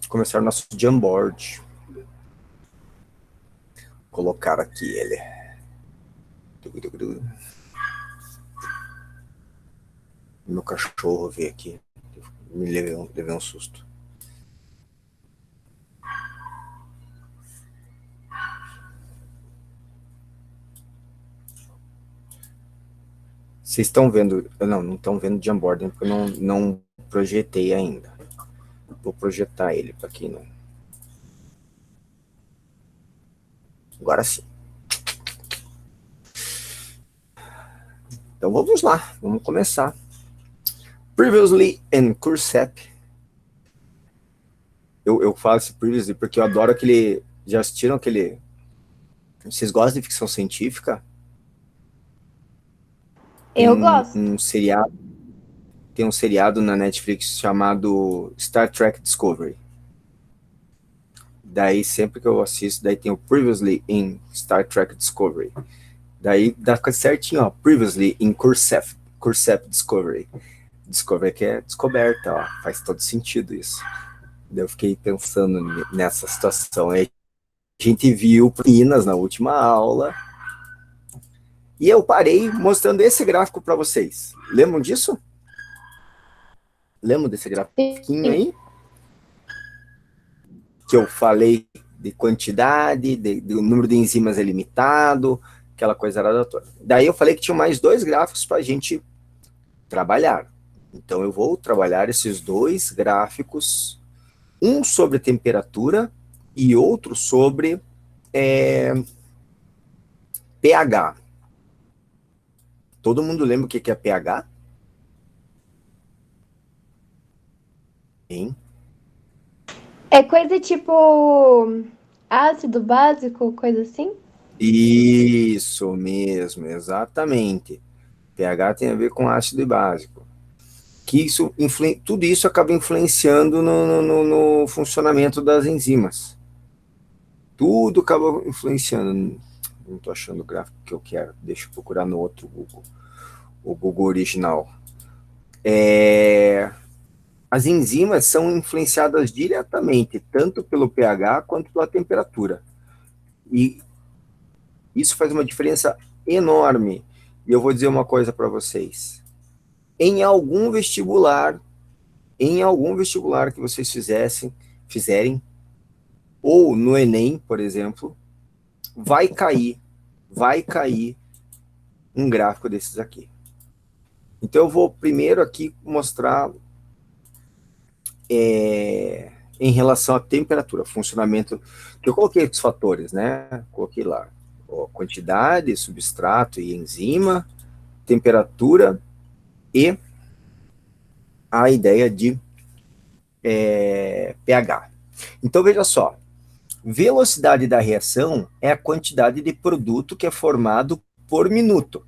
começar o nosso Jamboard. Vou colocar aqui ele. Meu cachorro veio aqui. Me levei um susto. Vocês estão vendo... Não estão vendo o Jamboard, porque eu não projetei ainda. Vou projetar ele para quem não... Agora sim. Então vamos lá, vamos começar. Previously in Cursep. Eu falo esse previously porque eu adoro aquele... Já assistiram aquele... Vocês gostam de ficção científica? Eu gosto. Seriado, tem um seriado na Netflix chamado Star Trek Discovery. Daí sempre que eu assisto, daí tem o Previously in Star Trek Discovery. Daí dá certinho, ó, Previously in Cursep Discovery. Discovery que é descoberta, ó, faz todo sentido isso. Daí eu fiquei pensando nessa situação. Aí a gente viu meninas na última aula e eu parei mostrando esse gráfico para vocês. Lembram disso? Lembram desse grafiquinho Sim. aí? Que eu falei de quantidade, do número de enzimas é limitado, aquela coisa era toda. Daí eu falei que tinha mais dois gráficos para a gente trabalhar. Então eu vou trabalhar esses dois gráficos, um sobre temperatura e outro sobre pH. Todo mundo lembra o que é pH? Hein? É coisa tipo ácido básico, coisa assim? Isso mesmo, exatamente. pH tem a ver com ácido básico. Que isso tudo isso acaba influenciando no funcionamento das enzimas. Tudo acaba influenciando. Não estou achando o gráfico que eu quero. Deixa eu procurar no outro Google. O Google original. As enzimas são influenciadas diretamente, tanto pelo pH quanto pela temperatura. E isso faz uma diferença enorme. E eu vou dizer uma coisa para vocês. Em algum vestibular que vocês fizerem, ou no Enem, por exemplo, vai cair um gráfico desses aqui. Então eu vou primeiro aqui mostrar em relação à temperatura, funcionamento, que eu coloquei os fatores, né? Coloquei lá quantidade, substrato e enzima, temperatura e a ideia de pH. Então veja só, velocidade da reação é a quantidade de produto que é formado por minuto,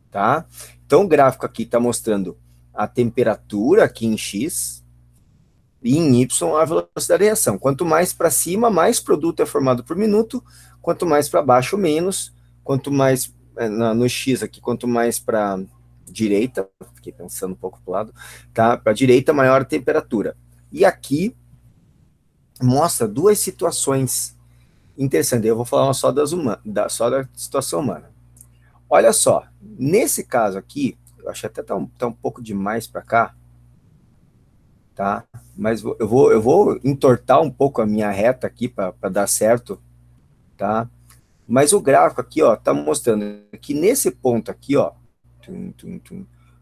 tá? Então o gráfico aqui está mostrando a temperatura aqui em X e em Y a velocidade da reação. Quanto mais para cima, mais produto é formado por minuto, quanto mais para baixo, menos, quanto mais no X aqui, quanto mais para direita, fiquei pensando um pouco para o lado, tá? Para a direita, maior a temperatura. E aqui mostra duas situações interessantes. Eu vou falar só só da situação humana. Olha só, nesse caso aqui, eu acho até tá um pouco demais para cá, tá? Mas eu vou entortar um pouco a minha reta aqui para dar certo, tá? Mas o gráfico aqui, ó, tá mostrando que nesse ponto aqui, ó,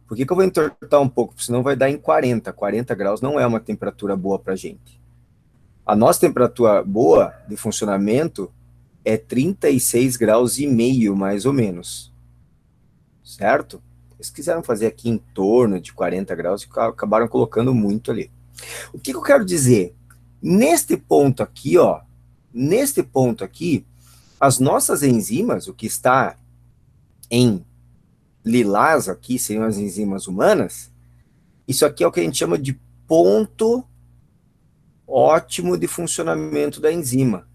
por que eu vou entortar um pouco? Porque senão vai dar em 40. 40 graus não é uma temperatura boa para gente. A nossa temperatura boa de funcionamento é 36 graus e meio, mais ou menos. Certo? Eles quiseram fazer aqui em torno de 40 graus e acabaram colocando muito ali. O que eu quero dizer? Neste ponto aqui, ó, neste ponto aqui, as nossas enzimas, o que está em lilás aqui, seriam as enzimas humanas, isso aqui é o que a gente chama de ponto ótimo de funcionamento da enzima.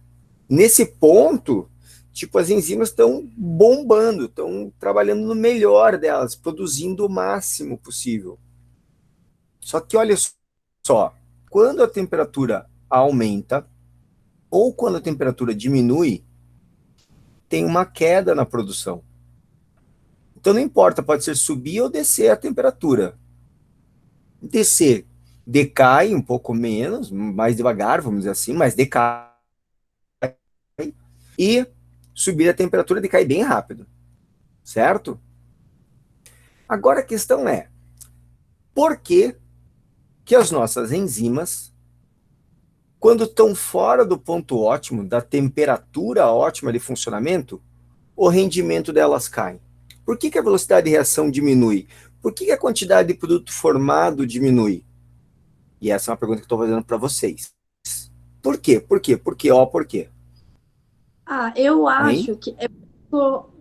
Nesse ponto, tipo, as enzimas estão bombando, estão trabalhando no melhor delas, produzindo o máximo possível. Só que olha só, quando a temperatura aumenta ou quando a temperatura diminui, tem uma queda na produção. Então não importa, pode ser subir ou descer a temperatura. Descer, decai um pouco menos, mais devagar, vamos dizer assim, mas decai. E subir a temperatura decai bem rápido, certo? Agora a questão é, por que que as nossas enzimas, quando estão fora do ponto ótimo, da temperatura ótima de funcionamento, o rendimento delas cai? Por que que a velocidade de reação diminui? Por que que a quantidade de produto formado diminui? E essa é uma pergunta que eu estou fazendo para vocês. Por quê? Por quê? Por quê? Ó, por quê? Ah, eu Hein? acho que é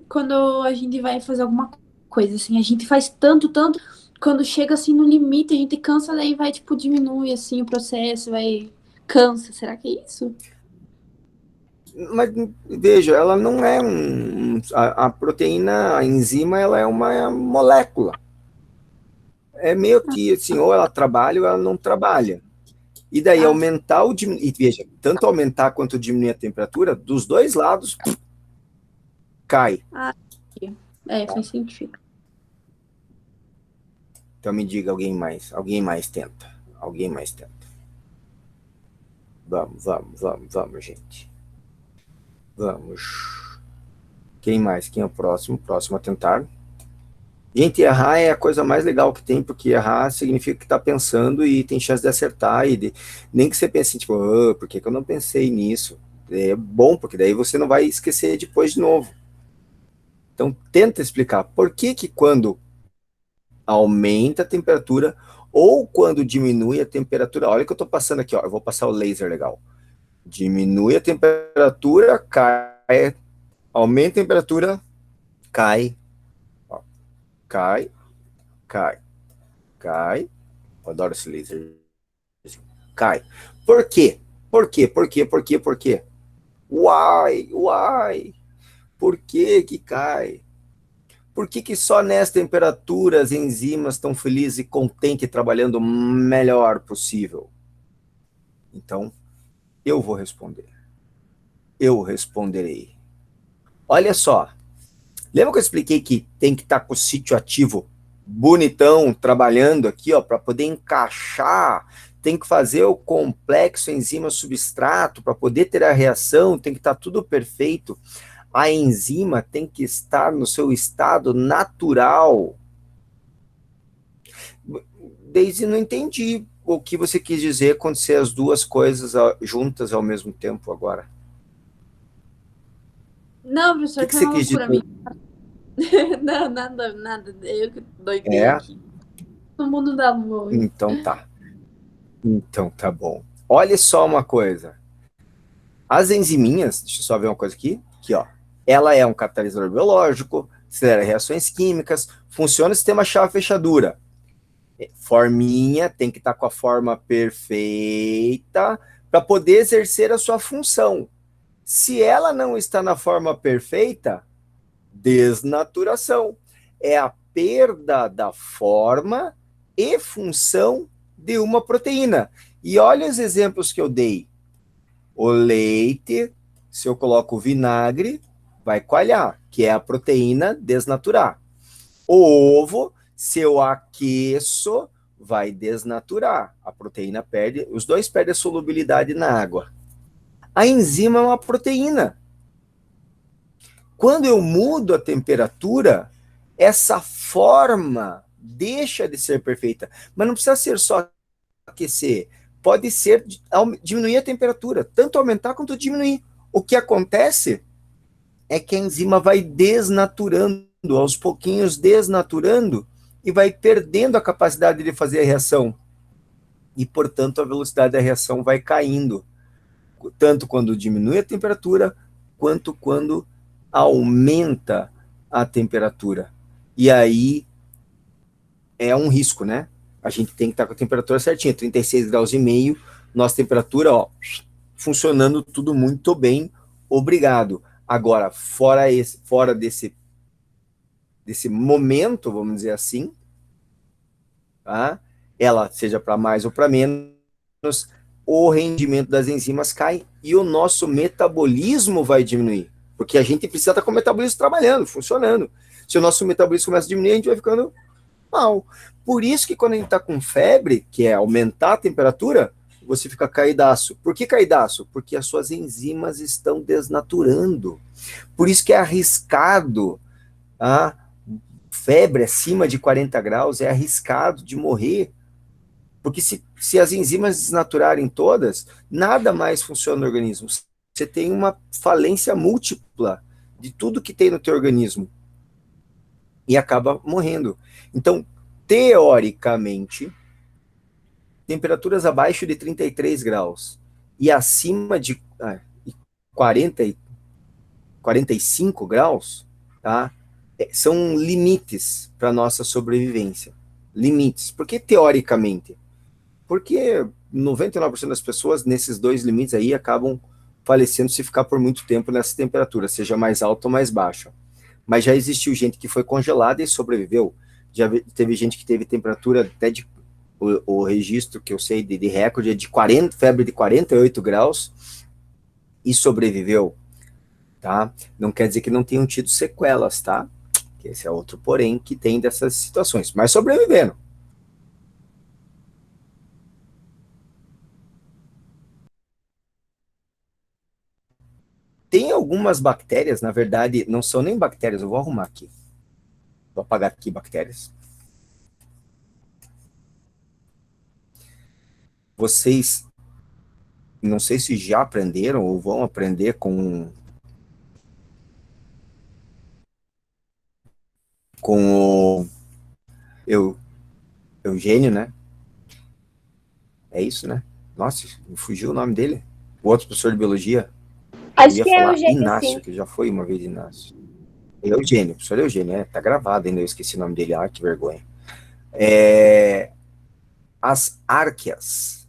quando a gente vai fazer alguma coisa, assim, a gente faz tanto, tanto, quando chega assim no limite, a gente cansa, daí vai, tipo, diminui, assim, o processo, vai, cansa. Será que é isso? Mas veja, ela não é a proteína, a enzima, ela é uma molécula. É meio que assim, ou ela trabalha ou ela não trabalha. E daí Ah, aumentar ou diminuir, e veja, tanto aumentar quanto diminuir a temperatura, dos dois lados, cai. ah, faz sentido. Então me diga alguém mais tenta. Alguém mais tenta. Vamos, gente. Vamos. Quem mais? Quem é o próximo? Próximo a tentar. Gente, errar é a coisa mais legal que tem, porque errar significa que está pensando e tem chance de acertar, nem que você pense assim, tipo, por que que eu não pensei nisso? É bom, porque daí você não vai esquecer depois de novo. Então, tenta explicar por que que quando aumenta a temperatura ou quando diminui a temperatura, olha o que eu estou passando aqui, ó, eu vou passar o laser legal. Diminui a temperatura, cai, aumenta a temperatura, cai, ó, cai, cai, cai. Eu adoro esse laser. Cai. Por quê? Por quê? Por quê? Por quê? Por quê? Uai. Por que que cai? Por que que só nessa temperatura as enzimas estão felizes e contentes trabalhando o melhor possível? Então, eu vou responder. Eu responderei. Olha só. Lembra que eu expliquei que tem que estar com o sítio ativo bonitão, trabalhando aqui, ó, para poder encaixar, tem que fazer o complexo enzima-substrato para poder ter a reação, tem que estar tudo perfeito. A enzima tem que estar no seu estado natural. Daisy, não entendi o que você quis dizer quando ser as duas coisas juntas ao mesmo tempo agora. Não, O professor, que foi você uma quis loucura dizer? minha. Não, nada. Eu que doidei É, aqui. No mundo da lua hoje. então tá. Então tá bom. Olha só uma coisa. As enziminhas, deixa eu só ver uma coisa aqui, ó. Ela é um catalisador biológico, acelera reações químicas, funciona no sistema chave-fechadura. Forminha tem que estar com a forma perfeita para poder exercer a sua função. Se ela não está na forma perfeita, desnaturação. É a perda da forma e função de uma proteína. E olha os exemplos que eu dei. O leite, se eu coloco vinagre, vai coalhar, que é a proteína desnaturar. O ovo, se eu aqueço, vai desnaturar. A proteína perde, os dois perdem a solubilidade na água. A enzima é uma proteína. Quando eu mudo a temperatura, essa forma deixa de ser perfeita. Mas não precisa ser só aquecer. Pode ser diminuir a temperatura, tanto aumentar quanto diminuir. O que acontece é que a enzima vai desnaturando, aos pouquinhos desnaturando, e vai perdendo a capacidade de fazer a reação. E, portanto, a velocidade da reação vai caindo, tanto quando diminui a temperatura, quanto quando aumenta a temperatura. E aí é um risco, né? A gente tem que estar com a temperatura certinha, 36 graus e meio, nossa temperatura, ó, funcionando tudo muito bem, obrigado. Agora, fora desse momento, vamos dizer assim, tá? Ela seja para mais ou para menos, o rendimento das enzimas cai e o nosso metabolismo vai diminuir. Porque a gente precisa estar com o metabolismo trabalhando, funcionando. Se o nosso metabolismo começa a diminuir, a gente vai ficando mal. Por isso que quando a gente está com febre, que é aumentar a temperatura, você fica caidaço. Por que caidaço? Porque as suas enzimas estão desnaturando. Por isso que é arriscado, a febre acima de 40 graus, é arriscado de morrer. Porque se as enzimas desnaturarem todas, nada mais funciona no organismo. Você tem uma falência múltipla de tudo que tem no teu organismo. E acaba morrendo. Então, teoricamente, temperaturas abaixo de 33 graus e acima de 40 e 45 graus, tá? São limites para a nossa sobrevivência. Limites. Por que teoricamente? Porque 99% das pessoas, nesses dois limites aí, acabam falecendo se ficar por muito tempo nessa temperatura, seja mais alta ou mais baixa. Mas já existiu gente que foi congelada e sobreviveu. Já teve gente que teve temperatura até de... O registro que eu sei de recorde é de febre de 48 graus e sobreviveu, tá? Não quer dizer que não tenham tido sequelas, tá? Esse é outro porém que tem dessas situações, mas sobreviveram. Tem algumas bactérias, na verdade, não são nem bactérias, eu vou arrumar aqui. Vou apagar aqui bactérias. Vocês, não sei se já aprenderam ou vão aprender com o Eugênio, né? É isso, né? Nossa, me fugiu o nome dele. O outro professor de biologia. Acho Eu que ia é falar Eugênio, Inácio, sim. que já foi uma vez Inácio. Eugênio, professor Eugênio, tá gravado ainda, eu esqueci o nome dele, que vergonha. As árqueas,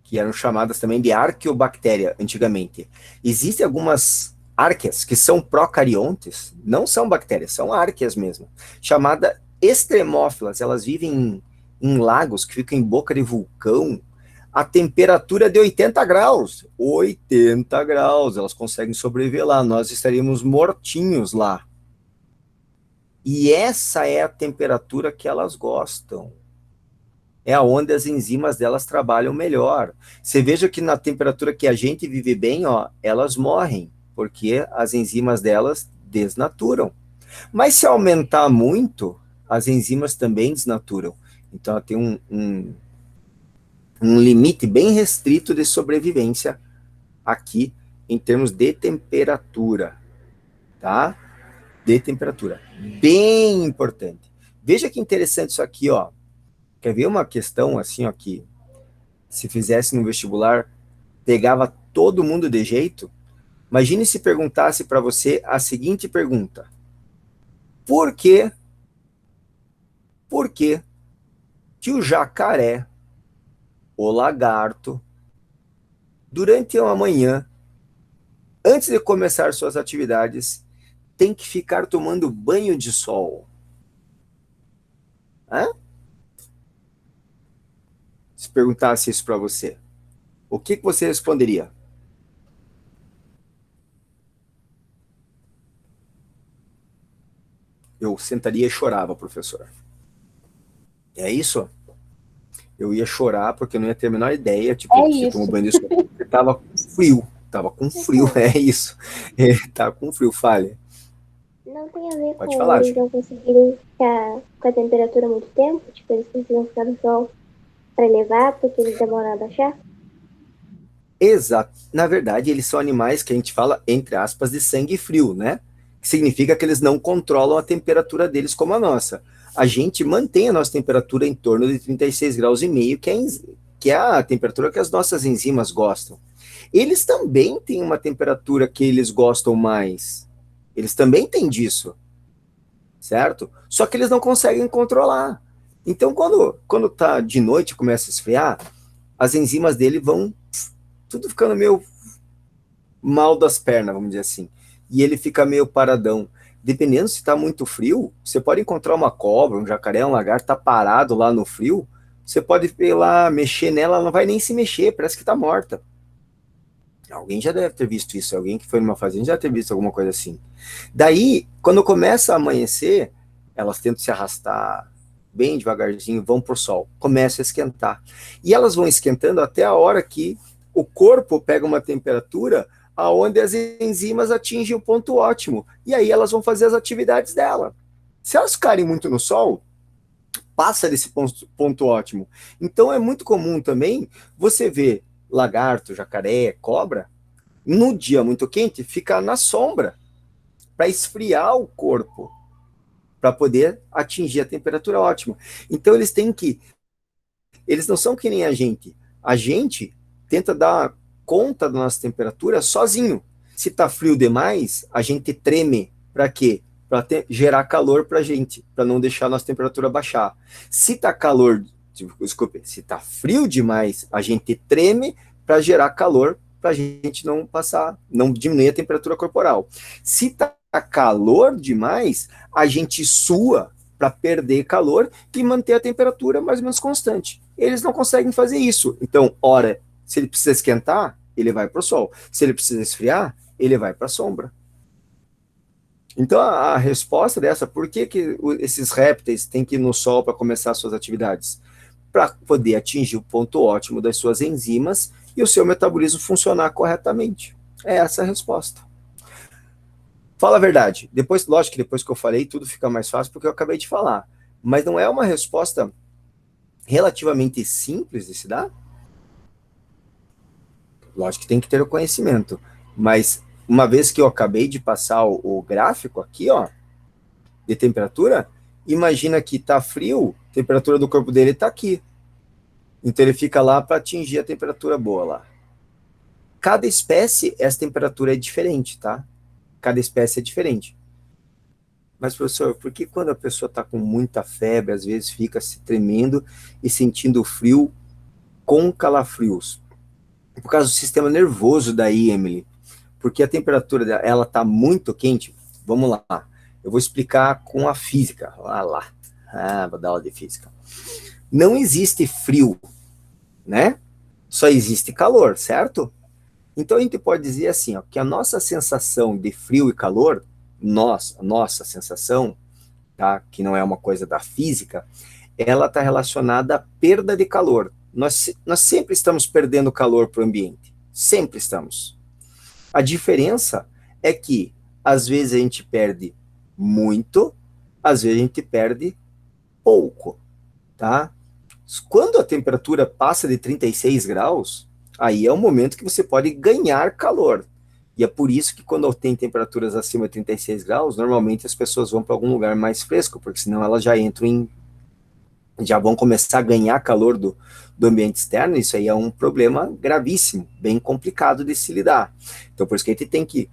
que eram chamadas também de arqueobactéria antigamente. Existem algumas árqueas que são procariontes, não são bactérias, são árqueas mesmo, chamada extremófilas, elas vivem em lagos que ficam em boca de vulcão, a temperatura de 80 graus. 80 graus, elas conseguem sobreviver lá, nós estaríamos mortinhos lá. E essa é a temperatura que elas gostam. É onde as enzimas delas trabalham melhor. Você veja que na temperatura que a gente vive bem, ó, elas morrem, porque as enzimas delas desnaturam. Mas se aumentar muito, as enzimas também desnaturam. Então, tem um limite bem restrito de sobrevivência aqui, em termos de temperatura, tá? De temperatura. Bem importante. Veja que interessante isso aqui, ó. Quer ver uma questão assim, ó, que se fizesse no vestibular, pegava todo mundo de jeito? Imagine se perguntasse para você a seguinte pergunta. Por que que o jacaré, o lagarto, durante uma manhã, antes de começar suas atividades, tem que ficar tomando banho de sol? Hã? Se perguntasse isso para você, o que você responderia? Eu sentaria e chorava, professor. É isso? Eu ia chorar porque eu não ia ter a menor ideia, tipo, É você tomou isso. banho de sol, porque tava com frio, é isso. Tava com frio, falha. Não tem a ver Pode com falar, eles Ju. não conseguirem ficar com a temperatura muito tempo? Tipo, eles precisam ficar no sol para elevar, porque eles demoram a baixar? Exato. Na verdade, eles são animais que a gente fala, entre aspas, de sangue frio, né? Que significa que eles não controlam a temperatura deles como a nossa. A gente mantém a nossa temperatura em torno de 36 graus e meio, que é a temperatura que as nossas enzimas gostam. Eles também têm uma temperatura que eles gostam mais. Eles também têm disso, certo? Só que eles não conseguem controlar. Então, quando tá de noite, começa a esfriar, as enzimas dele vão tudo ficando meio mal das pernas, vamos dizer assim. E ele fica meio paradão. Dependendo se está muito frio, você pode encontrar uma cobra, um jacaré, um lagarto, tá parado lá no frio, Você pode ir lá, mexer nela, ela não vai nem se mexer, parece que está morta. Alguém já deve ter visto isso, alguém que foi numa fazenda já deve ter visto alguma coisa assim. Daí, quando começa a amanhecer, elas tentam se arrastar bem devagarzinho, vão pro sol, começa a esquentar. E elas vão esquentando até a hora que o corpo pega uma temperatura aonde as enzimas atingem o ponto ótimo. E aí elas vão fazer as atividades dela. Se elas ficarem muito no sol, passa desse ponto ótimo. Então é muito comum também você ver lagarto, jacaré, cobra, no dia muito quente, ficar na sombra para esfriar o corpo, para poder atingir a temperatura ótima. Então eles não são que nem a gente. A gente tenta dar conta da nossa temperatura sozinho. Se tá frio demais, a gente treme. Para quê? Para gerar calor para a gente, para não deixar a nossa temperatura baixar. Se tá calor, desculpe, se tá frio demais, a gente treme para gerar calor para a gente não passar, não diminuir a temperatura corporal. Se tá calor demais, a gente sua para perder calor e manter a temperatura mais ou menos constante. Eles não conseguem fazer isso. Então, ora, se ele precisa esquentar, ele vai para o sol. Se ele precisa esfriar, ele vai para a sombra. Então, a resposta dessa, por que esses répteis têm que ir no sol para começar suas atividades? Para poder atingir o ponto ótimo das suas enzimas e o seu metabolismo funcionar corretamente. É essa a resposta. Fala a verdade. Depois, lógico que depois que eu falei, tudo fica mais fácil porque eu acabei de falar. Mas não é uma resposta relativamente simples de se dar? Lógico que tem que ter o conhecimento. Mas uma vez que eu acabei de passar o gráfico aqui, ó, de temperatura, imagina que tá frio, a temperatura do corpo dele tá aqui. Então ele fica lá para atingir a temperatura boa lá. Cada espécie, essa temperatura é diferente, tá? Cada espécie é diferente. Mas, professor, por que quando a pessoa está com muita febre, às vezes fica se tremendo e sentindo frio com calafrios? Por causa do sistema nervoso daí, Emily. Porque a temperatura dela, ela está muito quente. Vamos lá. Eu vou explicar com a física. Vou dar aula de física. Não existe frio, né? Só existe calor, certo? Então a gente pode dizer assim, ó, que a nossa sensação de frio e calor, a nossa sensação, tá, que não é uma coisa da física, ela está relacionada à perda de calor. Nós sempre estamos perdendo calor para o ambiente. Sempre estamos. A diferença é que, às vezes, a gente perde muito, às vezes a gente perde pouco, tá? Quando a temperatura passa de 36 graus, aí é o momento que você pode ganhar calor. E é por isso que quando tem temperaturas acima de 36 graus, normalmente as pessoas vão para algum lugar mais fresco, porque senão elas já entram já vão começar a ganhar calor do ambiente externo. Isso aí é um problema gravíssimo, bem complicado de se lidar. Então, por isso que a gente tem que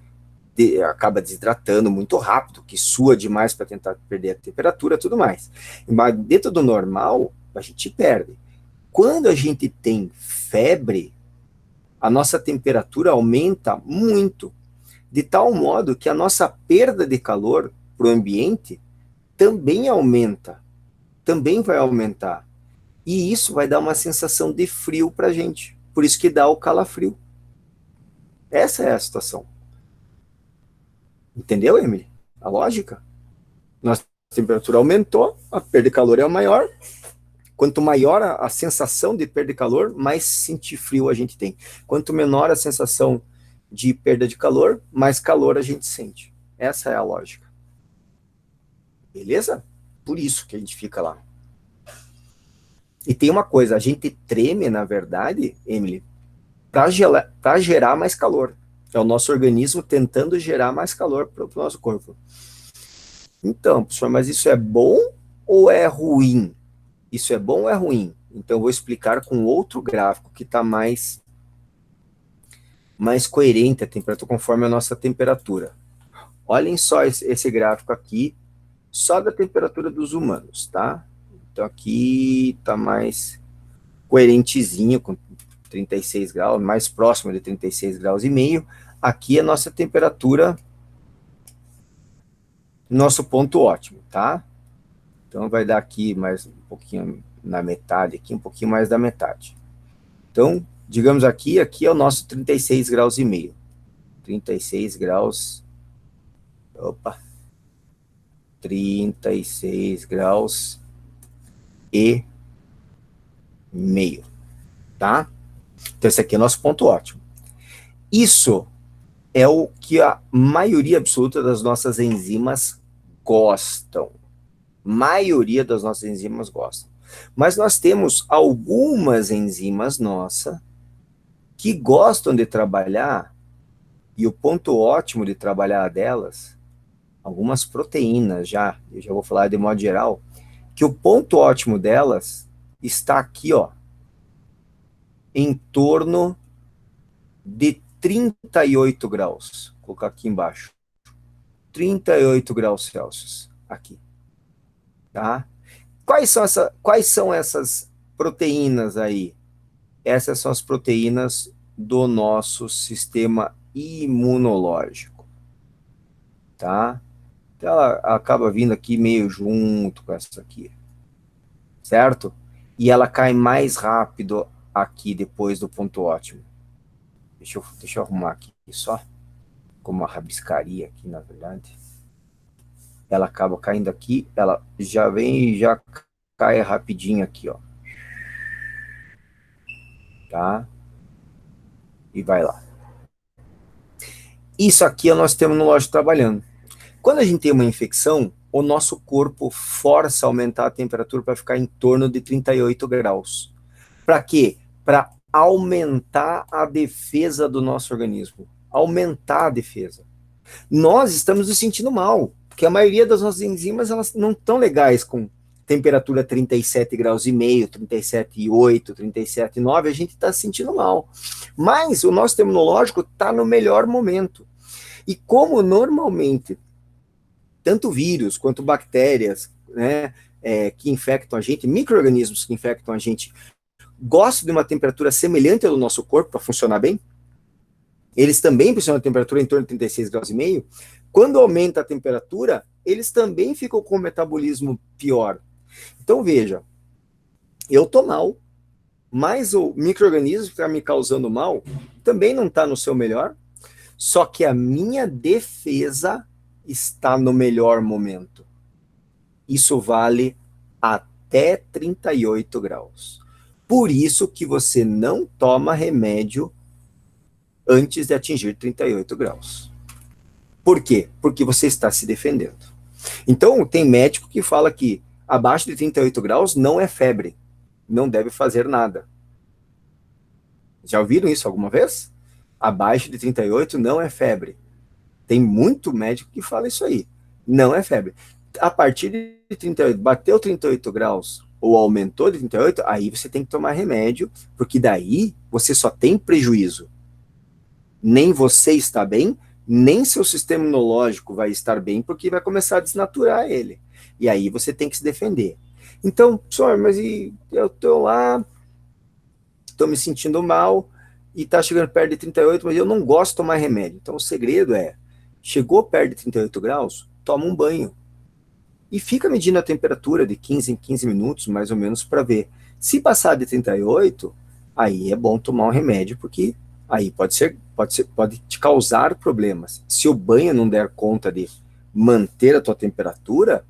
acaba desidratando muito rápido, que sua demais para tentar perder a temperatura e tudo mais. Mas dentro do normal, a gente perde. Quando a gente tem febre, a nossa temperatura aumenta muito, de tal modo que a nossa perda de calor para o ambiente também aumenta, também vai aumentar. E isso vai dar uma sensação de frio para a gente. Por isso que dá o calafrio. Essa é a situação. Entendeu, Emily? A lógica? Nossa temperatura aumentou, a perda de calor é maior. Quanto maior a sensação de perda de calor, mais sentir frio a gente tem. Quanto menor a sensação de perda de calor, mais calor a gente sente. Essa é a lógica. Beleza? Por isso que a gente fica lá. E tem uma coisa, a gente treme, na verdade, Emily, para gerar mais calor. É o nosso organismo tentando gerar mais calor para o nosso corpo. Então, professor, mas isso é bom ou é ruim? Isso é bom ou é ruim? Então, eu vou explicar com outro gráfico que está mais coerente a temperatura, conforme a nossa temperatura. Olhem só esse gráfico aqui, só da temperatura dos humanos, tá? Então, aqui está mais coerentezinho, com 36 graus, mais próximo de 36 graus e meio. Aqui é a nossa temperatura, nosso ponto ótimo, tá? Então vai dar aqui mais um pouquinho na metade aqui, um pouquinho mais da metade. Então, digamos aqui é o nosso 36 graus e meio. 36 graus, opa, 36 graus e meio, tá? Então, esse aqui é o nosso ponto ótimo. Isso é o que a maioria absoluta das nossas enzimas gostam. Maioria das nossas enzimas gostam. Mas nós temos algumas enzimas nossas que gostam de trabalhar, e o ponto ótimo de trabalhar delas, algumas proteínas eu já vou falar de modo geral, que o ponto ótimo delas está aqui, ó, em torno de 38 graus. Vou colocar aqui embaixo. 38 graus Celsius, aqui. Tá? Quais são essas proteínas aí? Essas são as proteínas do nosso sistema imunológico, tá? Então ela acaba vindo aqui meio junto com essa aqui, certo? E ela cai mais rápido aqui depois do ponto ótimo. Deixa eu arrumar aqui só, como uma rabiscaria aqui, na verdade. Ela acaba caindo aqui, ela já vem e já cai rapidinho aqui, ó. Tá? E vai lá. Isso aqui é o nosso sistema imunológico trabalhando. Quando a gente tem uma infecção, o nosso corpo força a aumentar a temperatura para ficar em torno de 38 graus. Para quê? Para aumentar a defesa do nosso organismo. Aumentar a defesa. Nós estamos nos sentindo mal, porque a maioria das nossas enzimas elas não estão legais com temperatura 37 graus e meio, 37,8, 37,9, a gente está se sentindo mal. Mas o nosso sistema imunológico está no melhor momento. E como normalmente, tanto vírus quanto bactérias, né, que infectam a gente, micro-organismos que infectam a gente, gostam de uma temperatura semelhante ao do nosso corpo para funcionar bem, eles também precisam de temperatura em torno de 36 graus e meio, quando aumenta a temperatura, eles também ficam com o metabolismo pior. Então veja, eu tô mal, mas o micro-organismo que está me causando mal também não está no seu melhor, só que a minha defesa está no melhor momento. Isso vale até 38 graus. Por isso que você não toma remédio antes de atingir 38 graus. Por quê? Porque você está se defendendo. Então, tem médico que fala que abaixo de 38 graus não é febre, não deve fazer nada. Já ouviram isso alguma vez? Abaixo de 38 não é febre. Tem muito médico que fala isso aí. Não é febre. A partir de 38, bateu 38 graus ou aumentou de 38, aí você tem que tomar remédio, porque daí você só tem prejuízo. Nem você está bem, nem seu sistema imunológico vai estar bem, porque vai começar a desnaturar ele. E aí você tem que se defender. Então, professor, mas eu estou lá, estou me sentindo mal, e está chegando perto de 38, mas eu não gosto de tomar remédio. Então o segredo é, chegou perto de 38 graus, toma um banho. E fica medindo a temperatura de 15 em 15 minutos, mais ou menos, para ver. Se passar de 38, aí é bom tomar um remédio, porque aí pode te causar problemas. Se o banho não der conta de manter a tua temperatura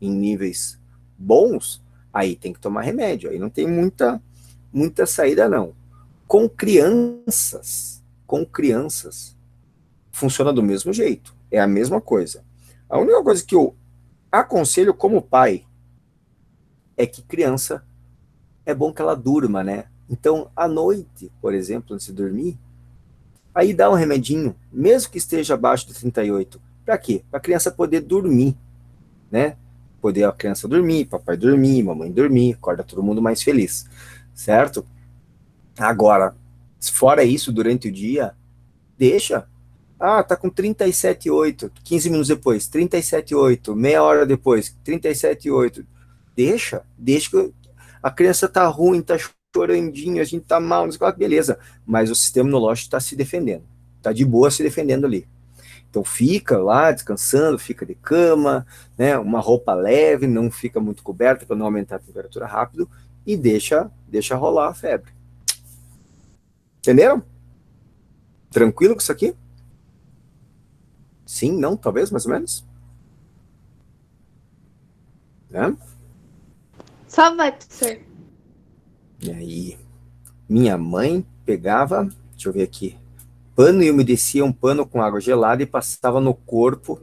em níveis bons, aí tem que tomar remédio. Aí não tem muita saída, não. Com crianças, funciona do mesmo jeito. É a mesma coisa. A única coisa que eu aconselho como pai é que criança é bom que ela durma, né? Então, à noite, por exemplo, antes de dormir, aí dá um remedinho, mesmo que esteja abaixo de 38. Para quê? Para a criança poder dormir, né? Poder a criança dormir, papai dormir, mamãe dormir, acorda todo mundo mais feliz, certo? Agora, fora isso, durante o dia, deixa. Ah, tá com 37,8, 15 minutos depois, 37,8, meia hora depois, 37,8. Deixa que a criança tá ruim, tá chorandinho, a gente tá mal, beleza. Mas o sistema imunológico está se defendendo. Tá de boa se defendendo ali. Então fica lá descansando, fica de cama, né, uma roupa leve, não fica muito coberta para não aumentar a temperatura rápido e deixa rolar a febre. Entenderam? Tranquilo com isso aqui? Sim, não, talvez, mais ou menos? Né? Só vai, professor. E aí, minha mãe pegava, deixa eu ver aqui, pano e umedecia um pano com água gelada e passava no corpo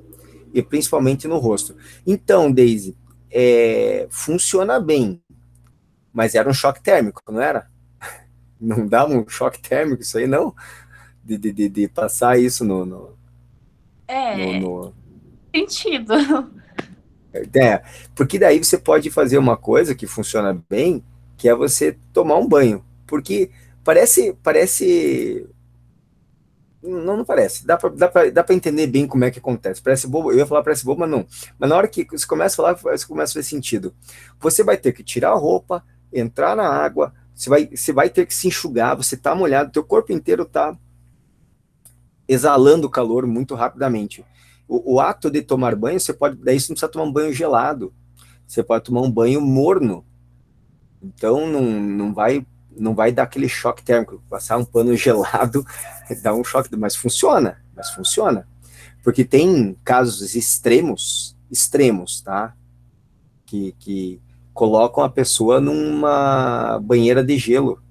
e principalmente no rosto. Então, Daisy, funciona bem, mas era um choque térmico, não era? Não dava um choque térmico isso aí, não? De passar isso É, no... sentido. Porque daí você pode fazer uma coisa que funciona bem, que é você tomar um banho. Porque parece não parece. Dá pra entender bem como é que acontece. Parece bobo. Eu ia falar parece bobo, mas não. Mas na hora que você começa a falar, você começa a fazer sentido. Você vai ter que tirar a roupa, entrar na água, você vai ter que se enxugar, você tá molhado, teu corpo inteiro tá exalando calor muito rapidamente. O ato de tomar banho, daí você não precisa tomar um banho gelado. Você pode tomar um banho morno. Então não vai dar aquele choque térmico. Passar um pano gelado dá um choque, mas funciona. Porque tem casos extremos, tá? Que colocam a pessoa numa banheira de gelo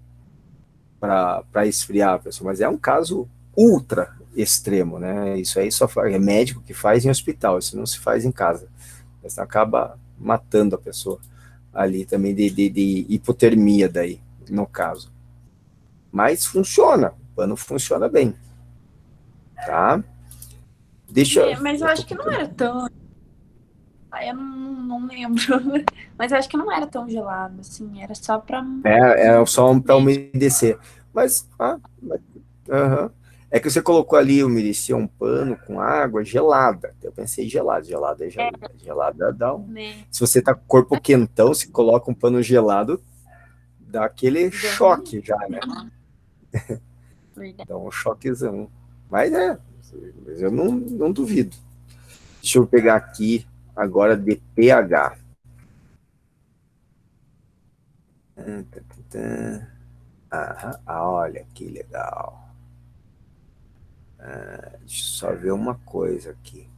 para esfriar a pessoa, mas é um caso ultra extremo, né? Isso aí é médico que faz em hospital, isso não se faz em casa. Isso acaba matando a pessoa ali também de hipotermia daí, no caso. Mas funciona, o pano funciona bem, tá? Mas eu acho que não era tão. Eu não lembro. Mas eu acho que não era tão gelado, assim. Era só pra. É só para umedecer. Mas, aham. É que você colocou ali, umedecia um pano com água gelada. Eu pensei gelada é gelada. Gelada dá um... Né? Se você tá com o corpo quentão, você coloca um pano gelado, dá aquele choque já, né? Verdade. Dá um choquezão. Mas eu não duvido. Deixa eu pegar aqui agora de pH. Olha que legal. Deixa eu só ver uma coisa aqui.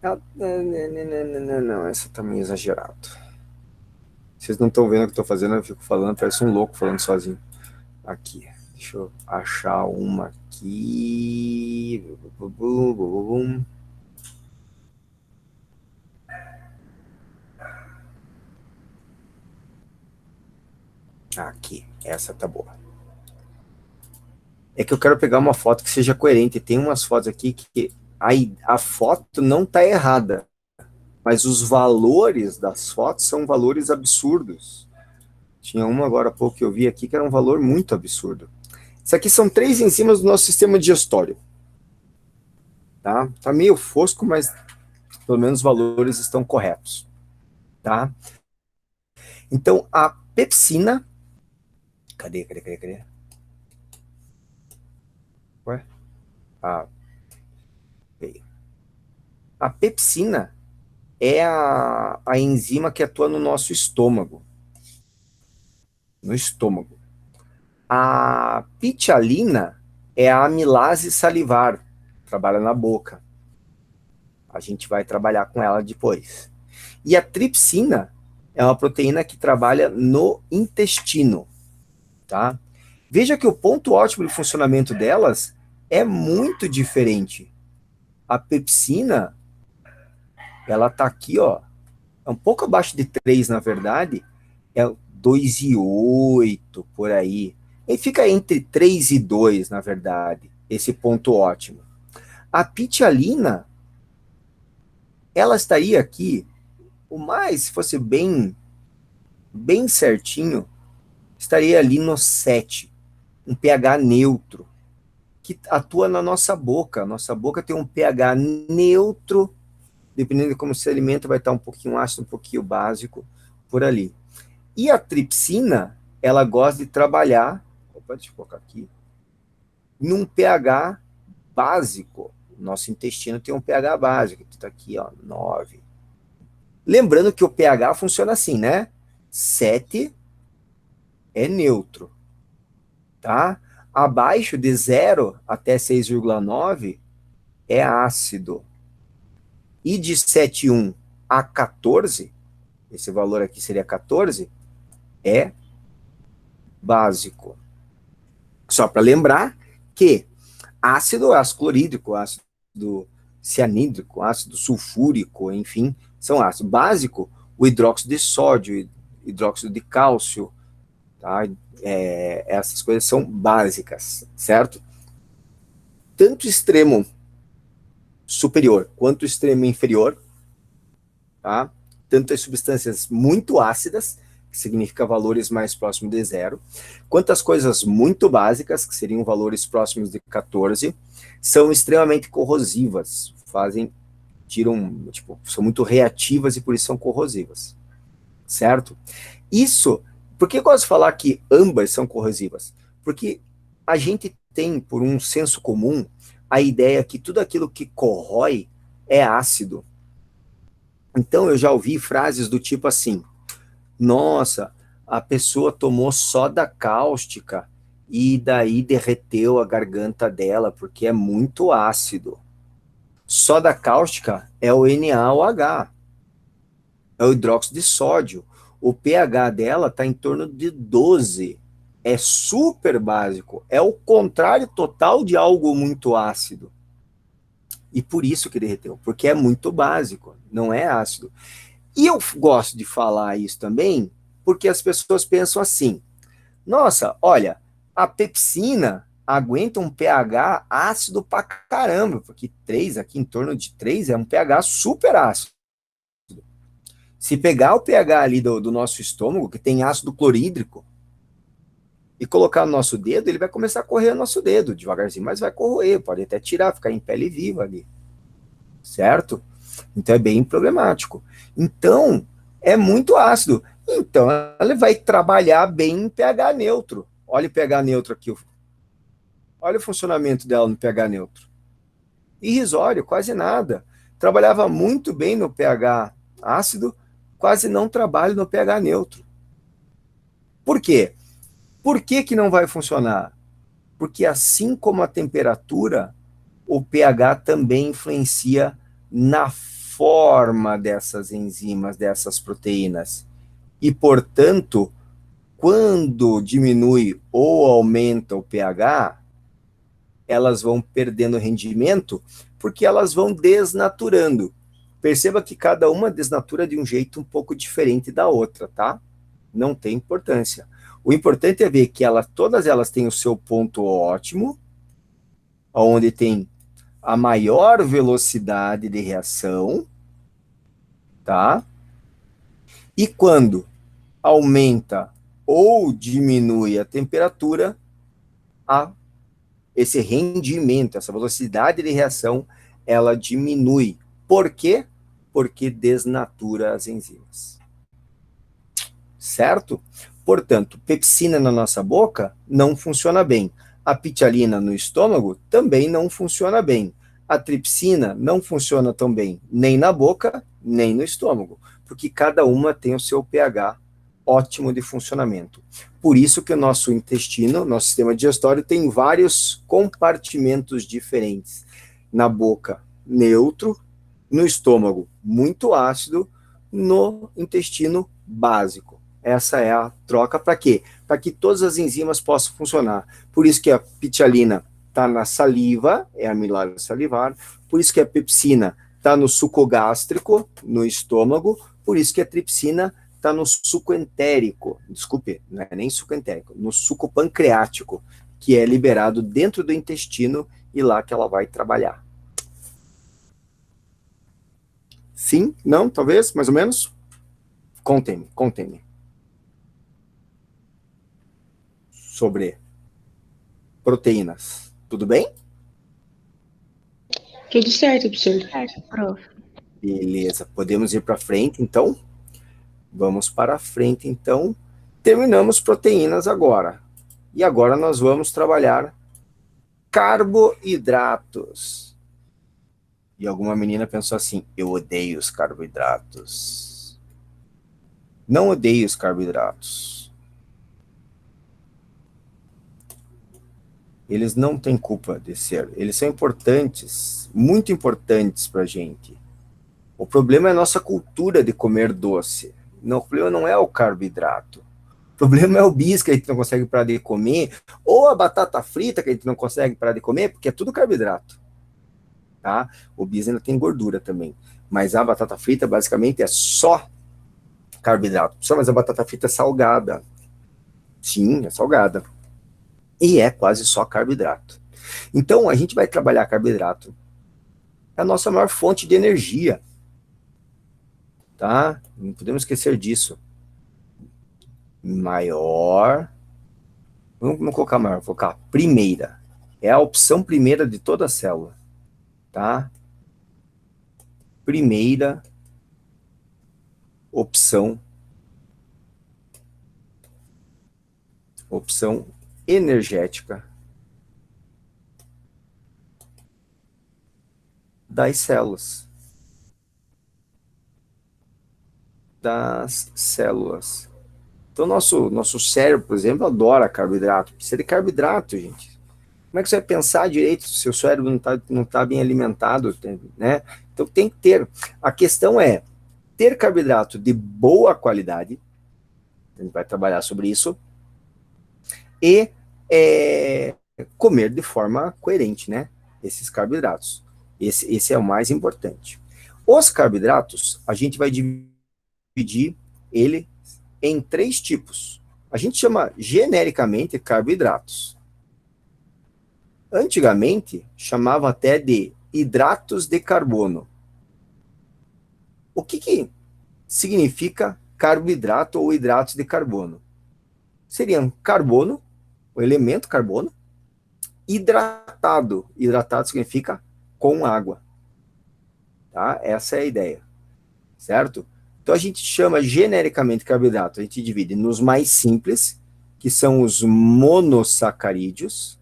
Não, essa tá meio exagerado. Vocês não estão vendo o que eu tô fazendo, eu fico falando, parece um louco falando sozinho. Aqui, deixa eu achar uma aqui. Aqui, essa tá boa. É que eu quero pegar uma foto que seja coerente. Tem umas fotos aqui que a foto não tá errada, mas os valores das fotos são valores absurdos. Tinha uma agora há pouco que eu vi aqui que era um valor muito absurdo. Isso aqui são 3 enzimas do nosso sistema digestório. Tá meio fosco, mas pelo menos os valores estão corretos. Tá? Então, a pepsina... Cadê? Ué? Veio. A pepsina é a enzima que atua no nosso estômago. No estômago. A pitialina é a amilase salivar, trabalha na boca. A gente vai trabalhar com ela depois. E a tripsina é uma proteína que trabalha no intestino, tá? Veja que o ponto ótimo de funcionamento delas é muito diferente. A pepsina, ela tá aqui, ó, é um pouco abaixo de 3, na verdade, é 2,8 por aí. E fica entre 3 e 2, na verdade, esse ponto ótimo. A pitialina, ela estaria aqui, o mais, se fosse bem certinho, estaria ali no 7, um pH neutro, que atua na nossa boca. Nossa boca tem um pH neutro, dependendo de como se alimenta, vai estar um pouquinho ácido, um pouquinho básico, por ali. E a tripsina ela gosta de trabalhar, opa, deixa eu colocar aqui, num pH básico. Nosso intestino tem um pH básico, que está aqui, ó, 9. Lembrando que o pH funciona assim, né? 7 é neutro, tá? Abaixo de 0 até 6,9 é ácido. E de 7,1 a 14, esse valor aqui seria 14, é básico. Só para lembrar que ácido, ácido clorídrico, ácido cianídrico, ácido sulfúrico, enfim, são ácidos. Básico, o hidróxido de sódio, hidróxido de cálcio, tá? Essas coisas são básicas, certo? Tanto o extremo superior quanto o extremo inferior, tá? Tanto as substâncias muito ácidas, que significa valores mais próximos de 0, quanto as coisas muito básicas, que seriam valores próximos de 14, são extremamente corrosivas, são muito reativas e por isso são corrosivas, certo? Isso, por que eu gosto de falar que ambas são corrosivas? Porque a gente tem, por um senso comum, a ideia que tudo aquilo que corrói é ácido. Então eu já ouvi frases do tipo assim: nossa, a pessoa tomou soda cáustica e daí derreteu a garganta dela porque é muito ácido. Soda cáustica é o NaOH, é o hidróxido de sódio. O pH dela está em torno de 12. É super básico. É o contrário total de algo muito ácido. E por isso que derreteu, porque é muito básico, não é ácido. E eu gosto de falar isso também, porque as pessoas pensam assim: nossa, olha, a pepsina aguenta um pH ácido pra caramba, porque 3, aqui em torno de 3, é um pH super ácido. Se pegar o pH ali do nosso estômago, que tem ácido clorídrico, e colocar no nosso dedo, ele vai começar a correr o nosso dedo, devagarzinho, mas vai corroer, pode até tirar, ficar em pele viva ali, certo? Então é bem problemático. Então, é muito ácido. Então, ela vai trabalhar bem em pH neutro. Olha o pH neutro aqui. Olha o funcionamento dela no pH neutro. Irrisório, quase nada. Trabalhava muito bem no pH ácido, quase não trabalha no pH neutro. Por quê? Por que que não vai funcionar? Porque assim como a temperatura, o pH também influencia na forma dessas enzimas, dessas proteínas. E, portanto, quando diminui ou aumenta o pH, elas vão perdendo rendimento porque elas vão desnaturando. Perceba que cada uma desnatura de um jeito um pouco diferente da outra, tá? Não tem importância. O importante é ver que todas elas têm o seu ponto ótimo, onde tem a maior velocidade de reação, tá? E quando aumenta ou diminui a temperatura, esse rendimento, essa velocidade de reação, ela diminui. Por quê? Porque desnatura as enzimas. Certo? Portanto, pepsina na nossa boca não funciona bem. A pitialina no estômago também não funciona bem. A tripsina não funciona tão bem, nem na boca, nem no estômago, porque cada uma tem o seu pH ótimo de funcionamento. Por isso que o nosso intestino, nosso sistema digestório, tem vários compartimentos diferentes. Na boca, neutro, no estômago, muito ácido, no intestino, básico. Essa é a troca para quê? Para que todas as enzimas possam funcionar. Por isso que a pitialina está na saliva, é a amilase salivar, por isso que a pepsina está no suco gástrico, no estômago, por isso que a tripsina está no suco entérico, desculpe, não é nem suco entérico, no suco pancreático, que é liberado dentro do intestino e lá que ela vai trabalhar. Sim? Não? Talvez? Mais ou menos? Contem-me. Sobre proteínas. Tudo bem? Tudo certo, professor. Certo, prof. Beleza. Podemos ir para frente, então? Vamos para frente, então. Terminamos proteínas agora. E agora nós vamos trabalhar carboidratos. E alguma menina pensou assim, eu odeio os carboidratos. Não odeio os carboidratos. Eles não têm culpa de ser. Eles são importantes, muito importantes para a gente. O problema é a nossa cultura de comer doce. Não, o problema não é o carboidrato. O problema é o bis que a gente não consegue parar de comer, ou a batata frita que a gente não consegue parar de comer, porque é tudo carboidrato. Tá? O bis ainda tem gordura também. Mas a batata frita basicamente é só carboidrato. Só, mas a batata frita é salgada. Sim, é salgada. E é quase só carboidrato. Então, a gente vai trabalhar carboidrato. É a nossa maior fonte de energia. Tá? Não podemos esquecer disso. Maior. Vamos colocar maior, vou colocar primeira. É a opção primeira de toda a célula. Tá? Primeira opção. Opção energética das células. Das células. Então, nosso cérebro, por exemplo, adora carboidrato. Precisa de carboidrato, gente. Como é que você vai pensar direito se o seu cérebro não tá bem alimentado, né? Então, tem que ter. A questão é ter carboidrato de boa qualidade. A gente vai trabalhar sobre isso. E comer de forma coerente, né? Esses carboidratos. Esse é o mais importante. Os carboidratos, a gente vai dividir ele em 3 tipos. A gente chama genericamente carboidratos. Antigamente, chamava até de hidratos de carbono. O que significa carboidrato ou hidratos de carbono? Seriam carbono, o elemento carbono, hidratado. Hidratado significa com água. Tá? Essa é a ideia. Certo? Então a gente chama genericamente carboidrato, a gente divide nos mais simples, que são os monossacarídeos.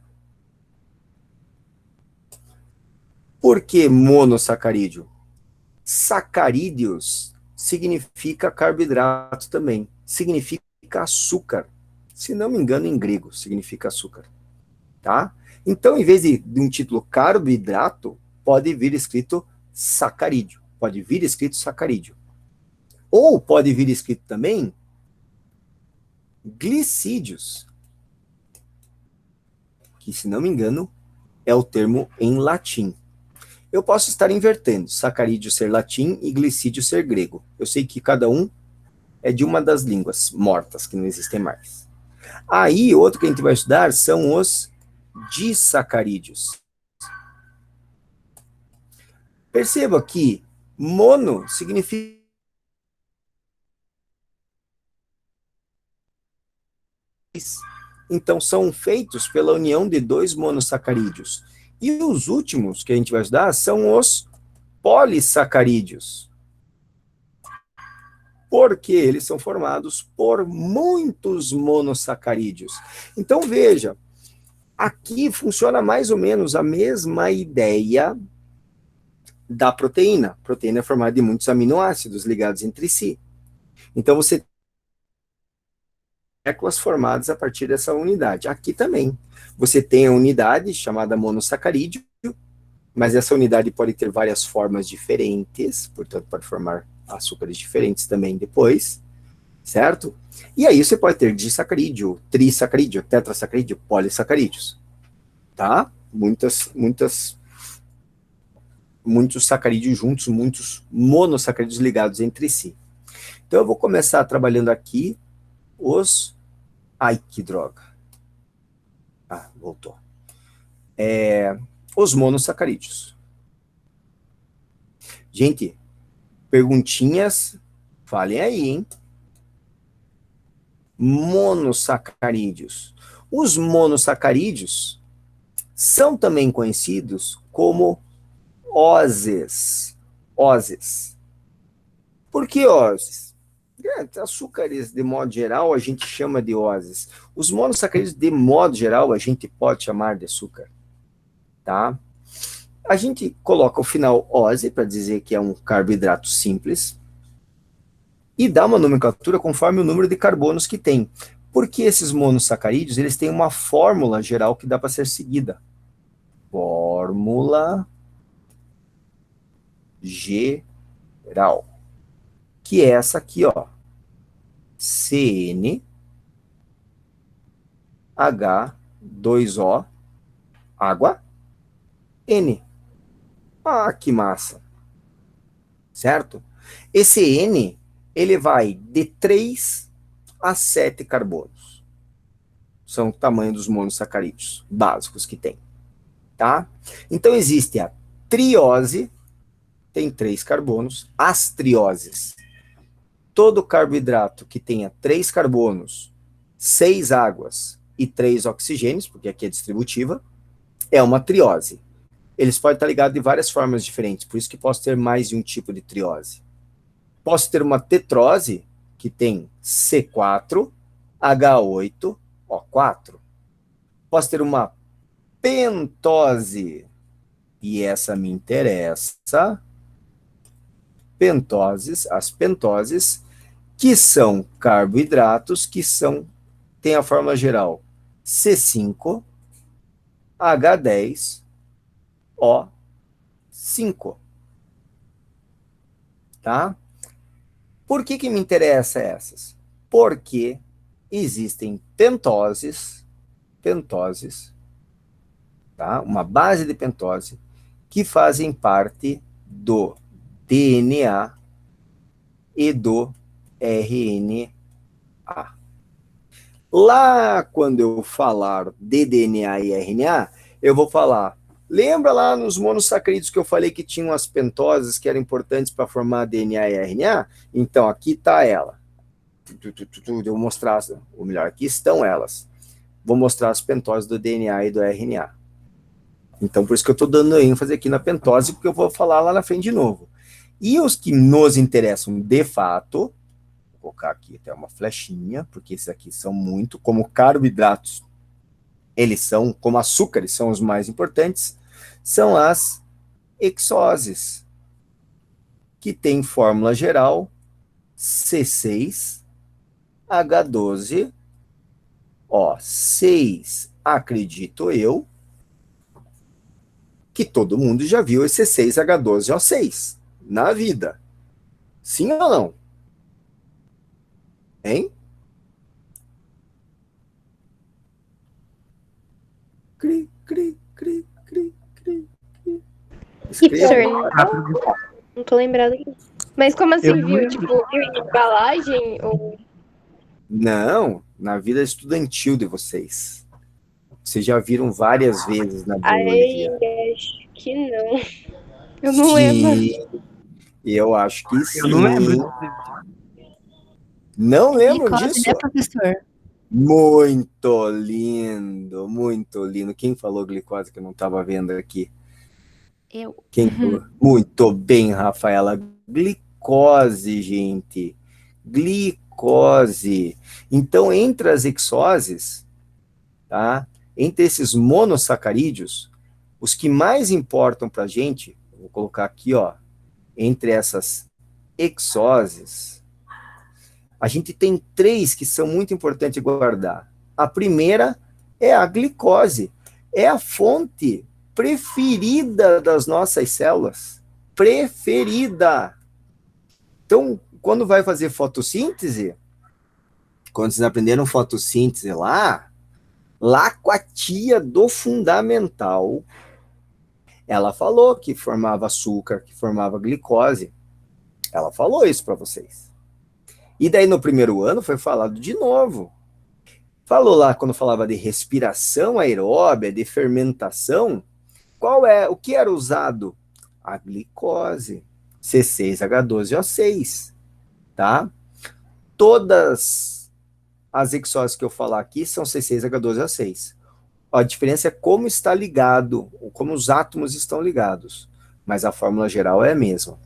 Por que monossacarídeo? Sacarídeos significa carboidrato também, significa açúcar. Se não me engano, em grego, significa açúcar. Tá? Então, em vez de um título carboidrato, pode vir escrito sacarídeo. Pode vir escrito sacarídeo. Ou pode vir escrito também glicídios, que, se não me engano, é o termo em latim. Eu posso estar invertendo, sacarídeo ser latim e glicídio ser grego. Eu sei que cada um é de uma das línguas mortas, que não existem mais. Aí, outro que a gente vai estudar são os disacarídeos. Perceba que mono significa então são feitos pela união de 2 monossacarídeos. E os últimos que a gente vai estudar são os polissacarídeos. Porque eles são formados por muitos monossacarídeos. Então veja, aqui funciona mais ou menos a mesma ideia da proteína. A proteína é formada de muitos aminoácidos ligados entre si. Então você tem moléculas formadas a partir dessa unidade. Aqui também. Você tem a unidade chamada monossacarídeo, mas essa unidade pode ter várias formas diferentes, portanto pode formar açúcares diferentes também depois, certo? E aí você pode ter disacarídeo, trissacarídeo, tetrasacarídeo, polissacarídeos, tá? Muitos sacarídeos juntos, muitos monossacarídeos ligados entre si. Então eu vou começar trabalhando aqui os... Ai, que droga. Ah, voltou. Os monossacarídeos. Gente, perguntinhas, falem aí, hein? Monossacarídeos. Os monossacarídeos são também conhecidos como oses. Oses. Por que oses? Açúcares, de modo geral, a gente chama de oses. Os monossacarídeos, de modo geral, a gente pode chamar de açúcar, tá? A gente coloca o final ose para dizer que é um carboidrato simples e dá uma nomenclatura conforme o número de carbonos que tem. Porque esses monossacarídeos, eles têm uma fórmula geral que dá para ser seguida. Fórmula geral, que é essa aqui, ó. CnH2O, água, N. Ah, que massa. Certo? Esse N, ele vai de 3 a 7 carbonos. São o tamanho dos monossacarídeos básicos que tem. Tá? Então existe a triose, tem 3 carbonos. As trioses, todo carboidrato que tenha 3 carbonos, 6 águas e 3 oxigênios, porque aqui é distributiva, é uma triose. Eles podem estar ligados de várias formas diferentes, por isso que posso ter mais de um tipo de triose. Posso ter uma tetrose, que tem C4, H8, O4. Posso ter uma pentose, e essa me interessa. Pentoses, as pentoses, que são carboidratos que têm a fórmula geral C5, H10, O5. Tá? Por que me interessa essas? Porque existem pentoses, tá? Uma base de pentose, que fazem parte do DNA e do RNA. Lá, quando eu falar de DNA e RNA, eu vou falar, lembra lá nos monossacarídeos que eu falei que tinham as pentoses que eram importantes para formar DNA e RNA? Então, aqui está ela. Eu vou mostrar, ou melhor, aqui estão elas. Vou mostrar as pentoses do DNA e do RNA. Então, por isso que eu estou dando ênfase aqui na pentose, porque eu vou falar lá na frente de novo. E os que nos interessam de fato, vou colocar aqui até uma flechinha, porque esses aqui são muito, como carboidratos, eles são, como açúcares, são os mais importantes, são as hexoses, que tem fórmula geral C6H12O6. Acredito eu que todo mundo já viu esse C6H12O6 na vida. Sim ou não? Hein? Cri, cri, cri, cri, cri, cri. Professor, não tô lembrado aqui. Mas como assim, viu? Tipo, viu em embalagem? Ou... Não, na vida estudantil de vocês. Vocês já viram várias vezes na biologia. Ai, acho que não. Eu não lembro. Eu acho que sim. Eu não lembro. Não lembram Glicose, disso? né, professor? Muito lindo, muito lindo. Quem falou glicose que eu não estava vendo aqui? Eu. Quem falou? Muito bem, Rafaela. Glicose, gente. Glicose. Então, entre as hexoses, tá? Entre esses monossacarídeos, os que mais importam para a gente, vou colocar aqui, ó, entre essas hexoses, a gente tem 3 que são muito importantes guardar. A primeira é a glicose. É a fonte preferida das nossas células. Preferida. Então, quando vai fazer fotossíntese, quando vocês aprenderam fotossíntese lá com a tia do fundamental, ela falou que formava açúcar, que formava glicose. Ela falou isso para vocês. E daí no primeiro ano foi falado de novo. Falou lá quando falava de respiração aeróbia, de fermentação, o que era usado? A glicose, C6H12O6, tá? Todas as hexoses que eu falar aqui são C6H12O6. A diferença é como está ligado, ou como os átomos estão ligados, mas a fórmula geral é a mesma.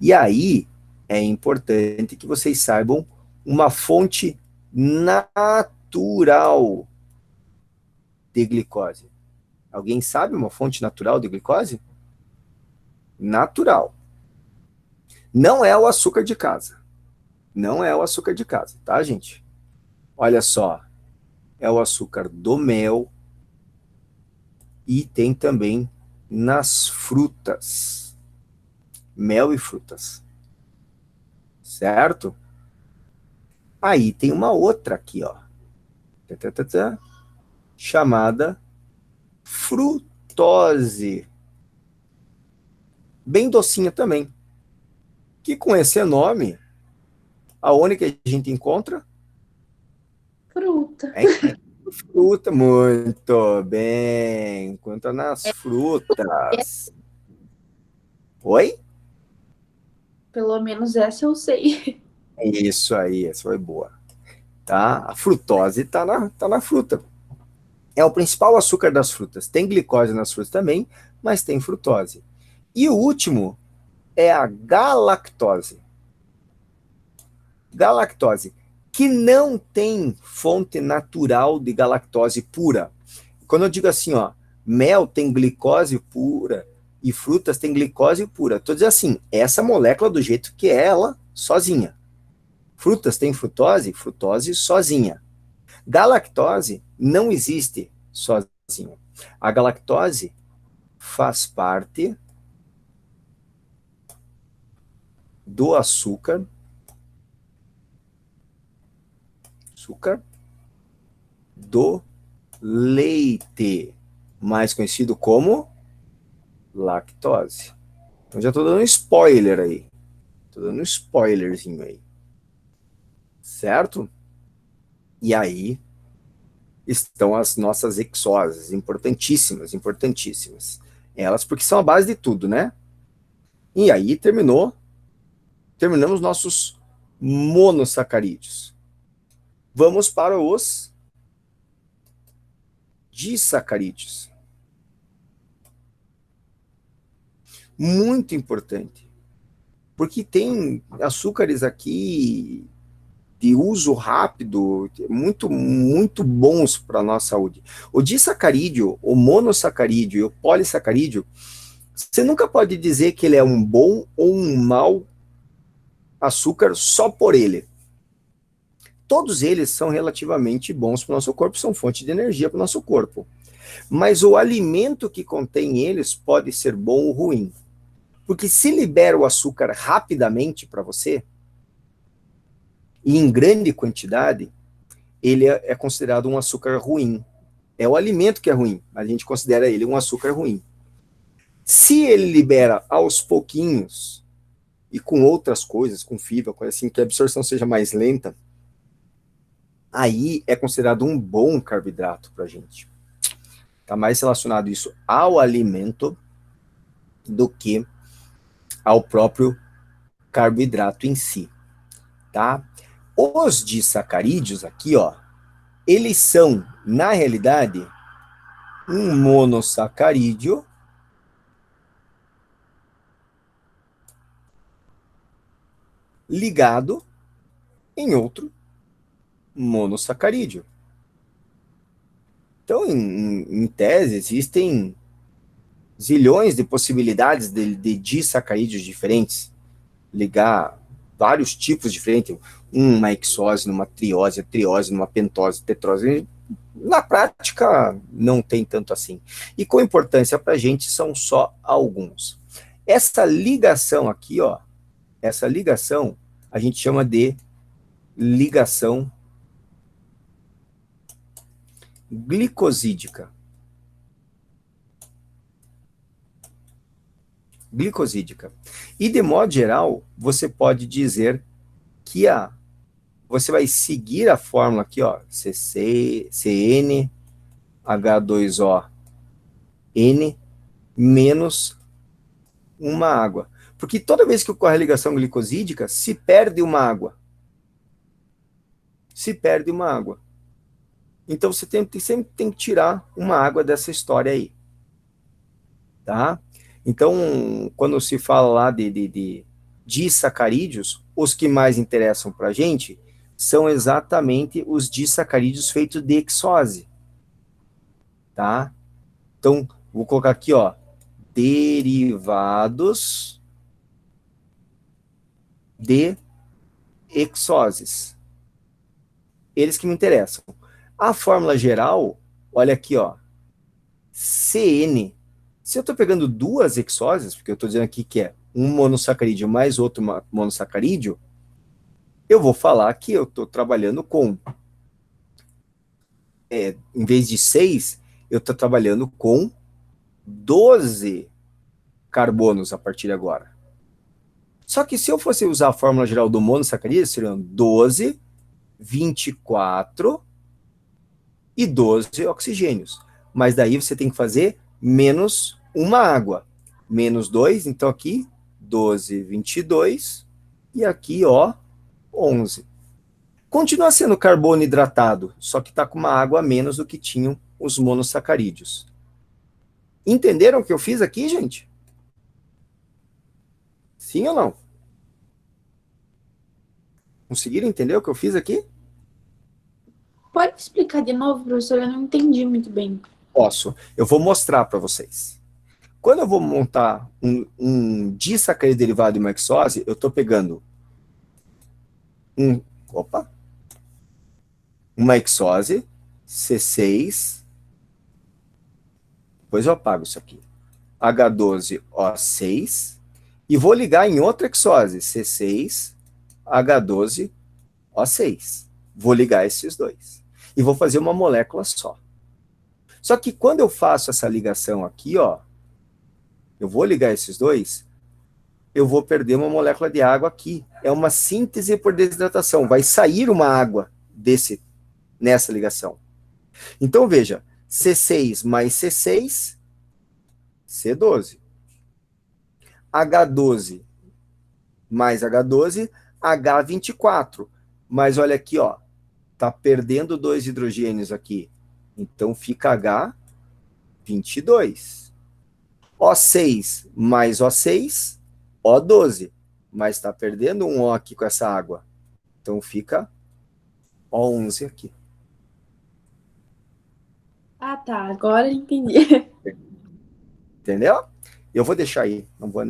E aí, é importante que vocês saibam uma fonte natural de glicose. Alguém sabe uma fonte natural de glicose? Natural. Não é o açúcar de casa. Não é o açúcar de casa, tá, gente? Olha só. É o açúcar do mel e tem também nas frutas. Mel e frutas. Certo? Aí tem uma outra aqui, ó. Chamada frutose. Bem docinha também. Que com esse nome, aonde que a gente encontra? Fruta. Fruta, muito bem. Encontra nas frutas. Oi? Pelo menos essa eu sei. Isso aí, essa foi boa. Tá? A frutose tá na fruta. É o principal açúcar das frutas. Tem glicose nas frutas também, mas tem frutose. E o último é a galactose. Galactose, que não tem fonte natural de galactose pura. Quando eu digo assim, ó, mel tem glicose pura e frutas tem glicose pura, estou dizendo assim, essa molécula do jeito que é ela, sozinha. Frutas tem frutose, frutose sozinha. Galactose não existe sozinha. A galactose faz parte do açúcar do leite, mais conhecido como lactose. Então já estou dando um spoiler aí. Estou dando um spoilerzinho aí. Certo? E aí estão as nossas hexoses, importantíssimas, importantíssimas. Elas porque são a base de tudo, né? E aí terminamos nossos monossacarídeos. Vamos para os disacarídeos. Muito importante, porque tem açúcares aqui de uso rápido, muito, muito bons para a nossa saúde. O disacarídeo, o monossacarídeo e o polissacarídeo, você nunca pode dizer que ele é um bom ou um mau açúcar só por ele. Todos eles são relativamente bons para o nosso corpo, são fonte de energia para o nosso corpo. Mas o alimento que contém eles pode ser bom ou ruim. Porque se libera o açúcar rapidamente para você, e em grande quantidade, ele é considerado um açúcar ruim. É o alimento que é ruim, mas a gente considera ele um açúcar ruim. Se ele libera aos pouquinhos, e com outras coisas, com fibra, coisa assim, que a absorção seja mais lenta, aí é considerado um bom carboidrato para a gente. Está mais relacionado isso ao alimento do que ao próprio carboidrato em si, tá? Os disacarídeos aqui, ó, eles são, na realidade, um monossacarídeo ligado em outro monossacarídeo. Então, em tese, existem zilhões de possibilidades de disacarídeos diferentes, ligar vários tipos diferentes, uma hexose, numa triose, triose, numa pentose, tetrose. Na prática, não tem tanto assim. E com importância para a gente, são só alguns. Essa ligação aqui, ó, essa ligação, a gente chama de ligação glicosídica. Glicosídica. E, de modo geral, você pode dizer que você vai seguir a fórmula aqui, ó, CN, H2O, N, menos uma água. Porque toda vez que ocorre a ligação glicosídica, se perde uma água. Se perde uma água. Então, você sempre tem que tirar uma água dessa história aí. Tá? Então, quando se fala lá de disacarídeos, os que mais interessam para a gente são exatamente os disacarídeos feitos de hexose, tá? Então, vou colocar aqui, ó, derivados de hexoses. Eles que me interessam. A fórmula geral, olha aqui, ó, CN. Se eu estou pegando duas hexoses, porque eu estou dizendo aqui que é um monossacarídeo mais outro monossacarídeo, eu vou falar que eu estou trabalhando com, em vez de 6, eu estou trabalhando com 12 carbonos a partir de agora. Só que se eu fosse usar a fórmula geral do monossacarídeo, seriam 12, 24 e 12 oxigênios. Mas daí você tem que fazer menos uma água. Menos 2, então aqui 12, 22 e aqui, ó, 11. Continua sendo carbono hidratado, só que está com uma água a menos do que tinham os monossacarídeos. Entenderam o que eu fiz aqui, gente? Sim ou não? Conseguiram entender o que eu fiz aqui? Pode explicar de novo, professor? Eu não entendi muito bem. Posso. Eu vou mostrar para vocês. Quando eu vou montar um disacarídeo derivado de uma hexose, eu estou pegando uma hexose, C6, depois eu apago isso aqui, H12O6, e vou ligar em outra hexose, C6, H12O6. Vou ligar esses dois. E vou fazer uma molécula só. Só que quando eu faço essa ligação aqui, ó, eu vou ligar esses dois, eu vou perder uma molécula de água aqui. É uma síntese por desidratação. Vai sair uma água nessa ligação. Então, veja, C6 mais C6, C12. H12 mais H12, H24. Mas olha aqui, ó, tá perdendo 2 hidrogênios aqui. Então fica H22. O6 mais O6, O12. Mas está perdendo um O aqui com essa água. Então fica O11 aqui. Ah, tá. Agora eu entendi. Entendeu? Eu vou deixar aí. Não vou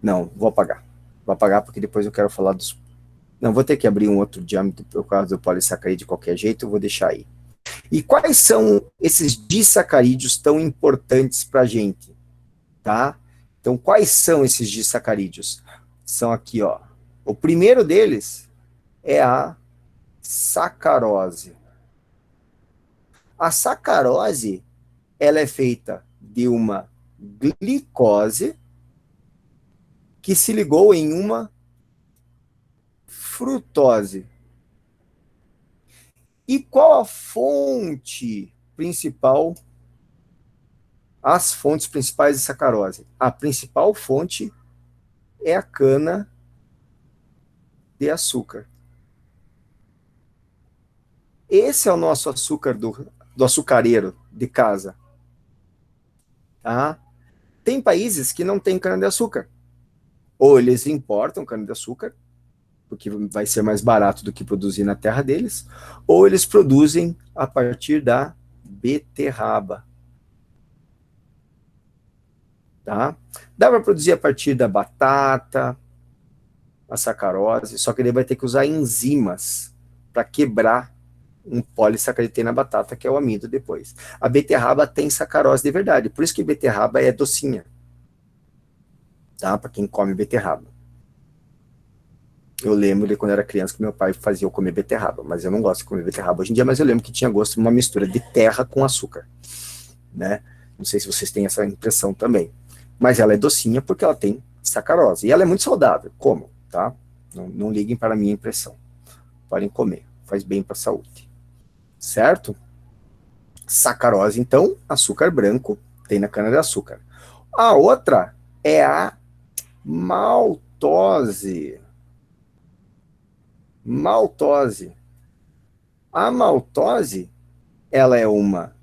Não, vou apagar. Vou apagar porque depois eu quero falar dos... Não, vou ter que abrir um outro diâmetro por causa do polissacarídeo de qualquer jeito, eu vou deixar aí. E quais são esses disacarídeos tão importantes para a gente? Tá? Então, quais são esses disacarídeos? São aqui, ó. O primeiro deles é a sacarose. A sacarose, ela é feita de uma glicose que se ligou em uma frutose. E qual a fonte principal? As fontes principais de sacarose. A principal fonte é a cana de açúcar. Esse é o nosso açúcar do açucareiro de casa. Tá? Tem países que não têm cana de açúcar. Ou eles importam cana de açúcar, porque vai ser mais barato do que produzir na terra deles, ou eles produzem a partir da beterraba. Tá? Dá para produzir a partir da batata, a sacarose, só que ele vai ter que usar enzimas para quebrar um polissacarídeo que tem na batata, que é o amido depois. A beterraba tem sacarose de verdade, por isso que beterraba é docinha. Tá? Para quem come beterraba. Eu lembro de quando eu era criança que meu pai fazia eu comer beterraba, mas eu não gosto de comer beterraba hoje em dia, mas eu lembro que tinha gosto de uma mistura de terra com açúcar, né? Não sei se vocês têm essa impressão também. Mas ela é docinha porque ela tem sacarose. E ela é muito saudável, como, tá? Não liguem para a minha impressão. Podem comer, faz bem para a saúde. Certo? Sacarose, então, açúcar branco, tem na cana-de-açúcar. A outra é a maltose. Maltose. A maltose, ela é uma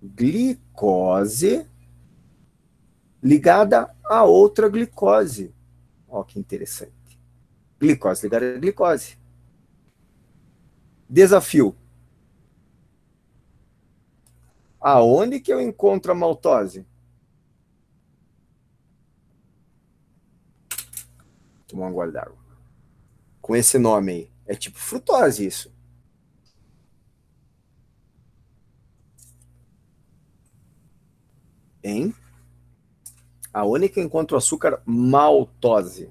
glicose ligada a outra glicose. Ó, que interessante. Glicose ligada à glicose. Desafio. Aonde que eu encontro a maltose? Tomar um gole d'água. Com esse nome aí. É tipo frutose isso. Hein? Aonde que eu encontro o açúcar maltose?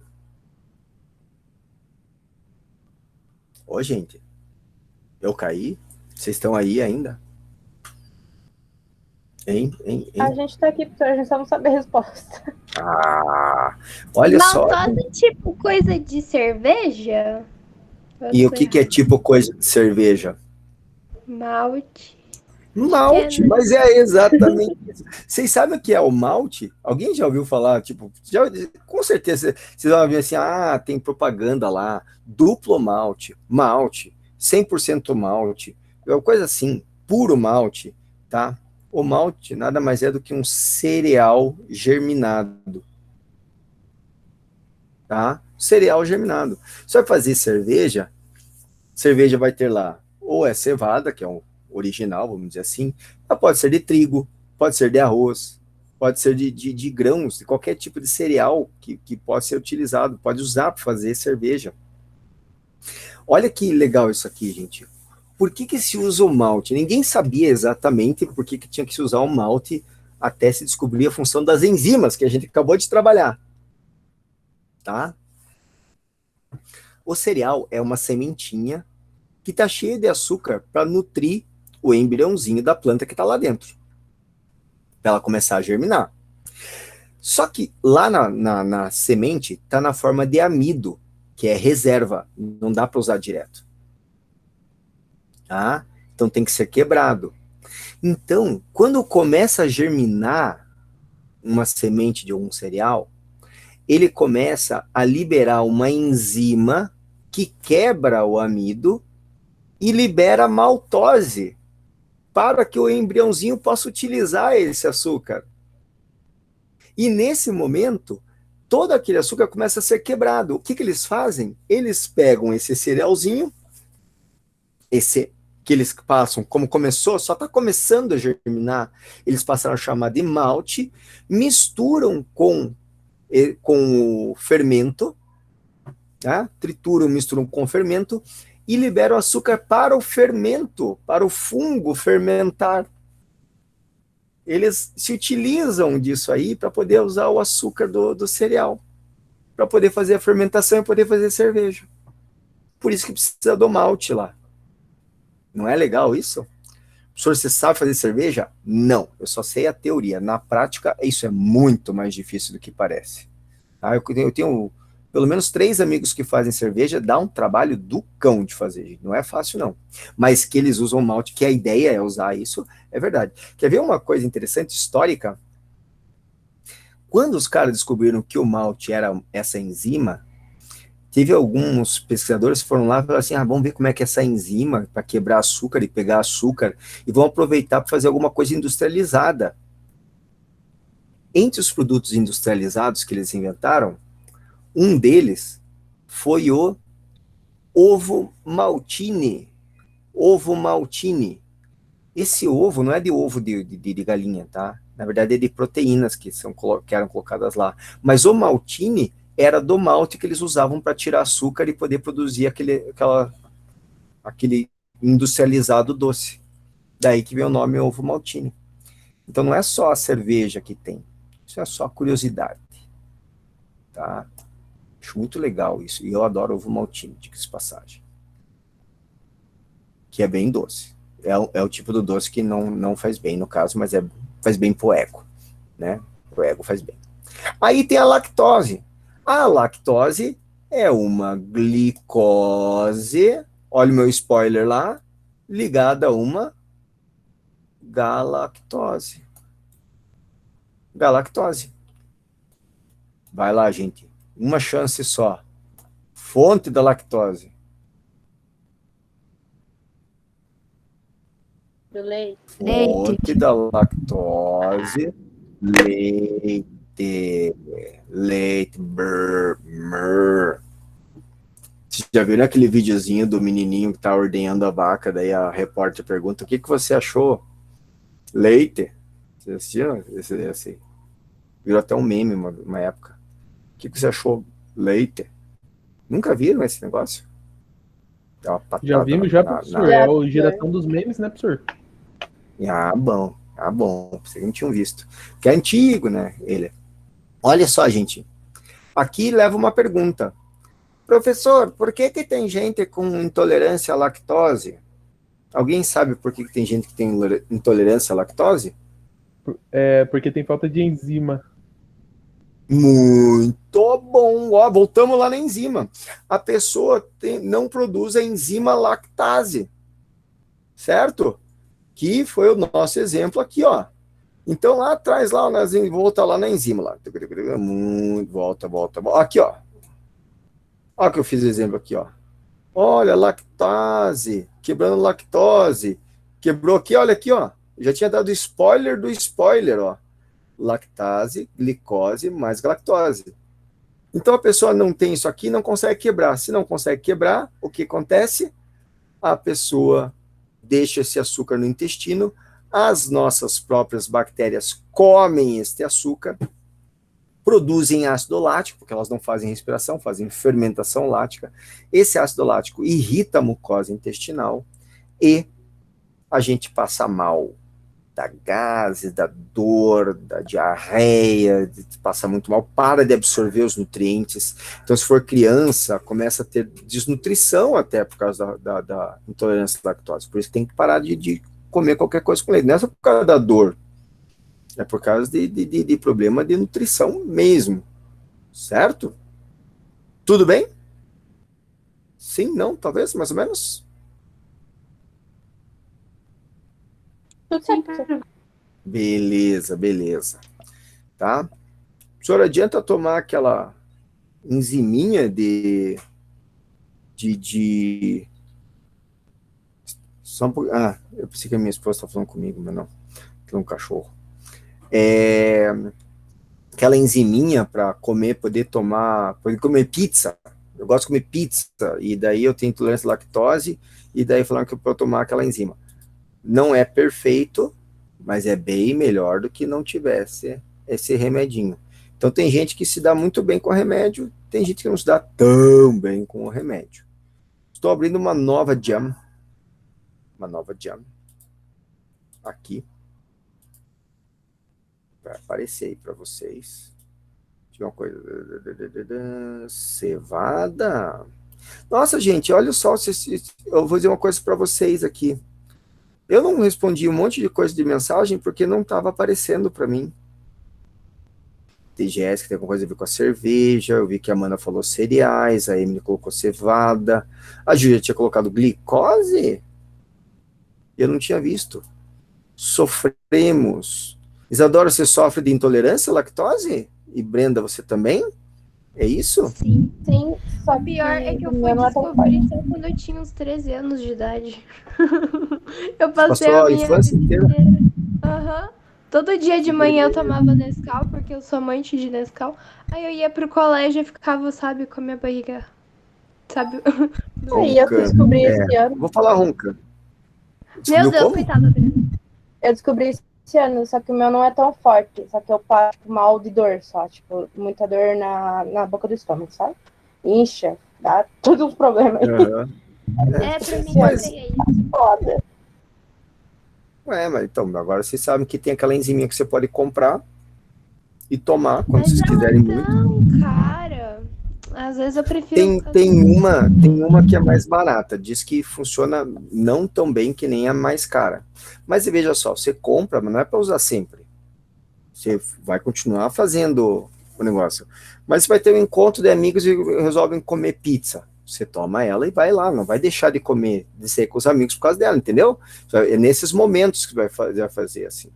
Ô, gente, eu caí? Vocês estão aí ainda? Hein? A gente tá aqui porque a gente só não sabe a resposta. Ah, olha só. Maltose é tipo coisa de cerveja? E o que é tipo coisa de cerveja? Malte. Malte, mas é exatamente isso. Vocês sabem o que é o malte? Alguém já ouviu falar? Tipo, com certeza vocês vão ver assim, tem propaganda lá, duplo malte, 100% malte, coisa assim, puro malte, tá? O malte nada mais é do que um cereal germinado, tá? Cereal germinado. Você vai fazer cerveja vai ter lá, ou é cevada, que é um original, vamos dizer assim, mas pode ser de trigo, pode ser de arroz, pode ser de grãos, de qualquer tipo de cereal que pode ser utilizado, pode usar para fazer cerveja. Olha que legal isso aqui, gente. Por que se usa o malte? Ninguém sabia exatamente por que tinha que se usar o malte até se descobrir a função das enzimas, que a gente acabou de trabalhar. Tá? O cereal é uma sementinha que está cheia de açúcar para nutrir o embriãozinho da planta que está lá dentro, para ela começar a germinar. Só que lá na semente está na forma de amido, que é reserva, não dá para usar direto. Tá? Então tem que ser quebrado. Então, quando começa a germinar uma semente de algum cereal, ele começa a liberar uma enzima que quebra o amido e libera maltose para que o embriãozinho possa utilizar esse açúcar. E nesse momento, todo aquele açúcar começa a ser quebrado. O que eles fazem? Eles pegam esse cerealzinho, esse que eles passam, como começou, só está começando a germinar, eles passaram a chamar de malte, misturam com o fermento, tá? Trituram, misturam com o fermento e liberam açúcar para o fermento, para o fungo fermentar. Eles se utilizam disso aí para poder usar o açúcar do cereal, para poder fazer a fermentação e poder fazer cerveja. Por isso que precisa do malte lá. Não é legal isso? Professor, você sabe fazer cerveja? Não, eu só sei a teoria. Na prática, isso é muito mais difícil do que parece. Tá? Eu tenho pelo menos 3 amigos que fazem cerveja, dá um trabalho do cão de fazer, não é fácil não. Mas que eles usam malte, que a ideia é usar isso, é verdade. Quer ver uma coisa interessante, histórica? Quando os caras descobriram que o malte era essa enzima, teve alguns pesquisadores que foram lá e falaram assim, vamos ver como é que é essa enzima para quebrar açúcar e pegar açúcar, e vão aproveitar para fazer alguma coisa industrializada. Entre os produtos industrializados que eles inventaram, um deles foi o ovo maltine. Ovo maltine. Esse ovo não é de ovo de galinha, tá? Na verdade é de proteínas que eram colocadas lá. Mas o maltine era do malte que eles usavam para tirar açúcar e poder produzir aquele industrializado doce. Daí que vem o nome ovo maltine. Então não é só a cerveja que tem. Isso é só curiosidade. Tá? Acho muito legal isso. E eu adoro ovo maltine, diga-se de passagem. Que é bem doce. É o tipo do doce que não faz bem, no caso, mas faz bem pro ego. Né? Pro ego faz bem. Aí tem a lactose. A lactose é uma glicose, olha o meu spoiler lá, ligada a uma galactose. Galactose. Vai lá, gente. Uma chance só. Fonte da lactose. Do leite. Fonte da lactose, leite. leite, brr, brr. Você já viu aquele videozinho do menininho que tá ordenhando a vaca, daí a repórter pergunta, o que que você achou? Leite? Você assistiu? Esse virou até um meme uma época. O que que você achou? Leite? Nunca viram esse negócio? Dá uma Já patada vimos já, professor. É Já, a professor. geração dos memes, né, professor? Ah, bom. Ah, bom. Vocês não tinham visto. Que é antigo, né? Ele. Olha só, gente. Aqui leva uma pergunta. Professor, por que que tem gente com intolerância à lactose? Alguém sabe por que que tem gente que tem intolerância à lactose? É porque tem falta de enzima. Muito bom. Ó, voltamos lá na enzima. A pessoa não produz a enzima lactase, certo? Que foi o nosso exemplo aqui, ó. Então lá atrás, lá, volta lá na enzima. Lá. Volta, volta, volta. Aqui, ó. Olha que eu fiz o exemplo aqui, ó. Olha, lactase, quebrando lactose. Quebrou aqui, olha aqui, ó. Já tinha dado spoiler do spoiler, ó. Lactase, glicose mais galactose. Então a pessoa não tem isso aqui, não consegue quebrar. Se não consegue quebrar, o que acontece? A pessoa deixa esse açúcar no intestino, as nossas próprias bactérias comem este açúcar, produzem ácido lático, porque elas não fazem respiração, fazem fermentação lática. Esse ácido lático irrita a mucosa intestinal e a gente passa mal, da gases, da dor, da diarreia, passa muito mal, para de absorver os nutrientes. Então, se for criança, começa a ter desnutrição até por causa da intolerância à lactose. Por isso tem que parar de comer qualquer coisa com leite. Não é só por causa da dor, é por causa de problema de nutrição mesmo. Certo? Tudo bem? Sim, não, talvez, mais ou menos? Tudo Sim, certo. Beleza, beleza. Tá? O senhor adianta tomar aquela enziminha de... Só um pouquinho. Ah, eu pensei que a minha esposa estava falando comigo, mas não. Que é um cachorro. Aquela enziminha para comer, poder comer pizza. Eu gosto de comer pizza, e daí eu tenho intolerância à lactose, e daí falaram que eu posso tomar aquela enzima. Não é perfeito, mas é bem melhor do que não tivesse esse remedinho. Então tem gente que se dá muito bem com o remédio, tem gente que não se dá tão bem com o remédio. Estou abrindo uma nova jam aqui, vai aparecer aí para vocês. Deixa eu ver uma coisa. Cevada. Nossa, gente, olha só, eu vou dizer uma coisa para vocês aqui. Eu não respondi um monte de coisa de mensagem porque não estava aparecendo para mim. TGS, que tem alguma coisa a ver com a cerveja, eu vi que a Amanda falou cereais, a Emily colocou cevada, a Júlia tinha colocado glicose? Eu não tinha visto. Sofremos. Isadora, você sofre de intolerância à lactose? E Brenda, você também? É isso? Sim. Sim, só O pior é que eu o fui meu não é tão descobrir forte. só quando eu tinha uns 13 anos de idade. Eu Você passei passou a a minha infância vida inteira? inteira. Aham. Todo dia de manhã eu tomava Nescau, porque eu sou amante de Nescau. Aí eu ia pro colégio e ficava, sabe, com a minha barriga, sabe, Aí eu Ronca. descobri esse ano. Vou falar ronca. Meu Descobriu Deus, como? coitada dele. Eu descobri esse ano, só que o meu não é tão forte. Só que eu passo mal de dor só. Tipo, muita dor na boca do estômago, sabe? Incha, dá todos os problemas. Uhum. É, pra mim Mas, também é isso. Foda. mas então, agora vocês sabem que tem aquela enziminha que você pode comprar e tomar quando Mas vocês ela quiserem é muito. tão cara. Às vezes eu prefiro Tem, ficar tem uma que é mais barata, diz que funciona não tão bem que nem a mais cara. Mas veja só, você compra, mas não é para usar sempre. Você vai continuar fazendo o negócio. Mas você vai ter um encontro de amigos e resolvem comer pizza. Você toma ela e vai lá, não vai deixar de comer, de sair com os amigos por causa dela, entendeu? É nesses momentos que vai fazer assim.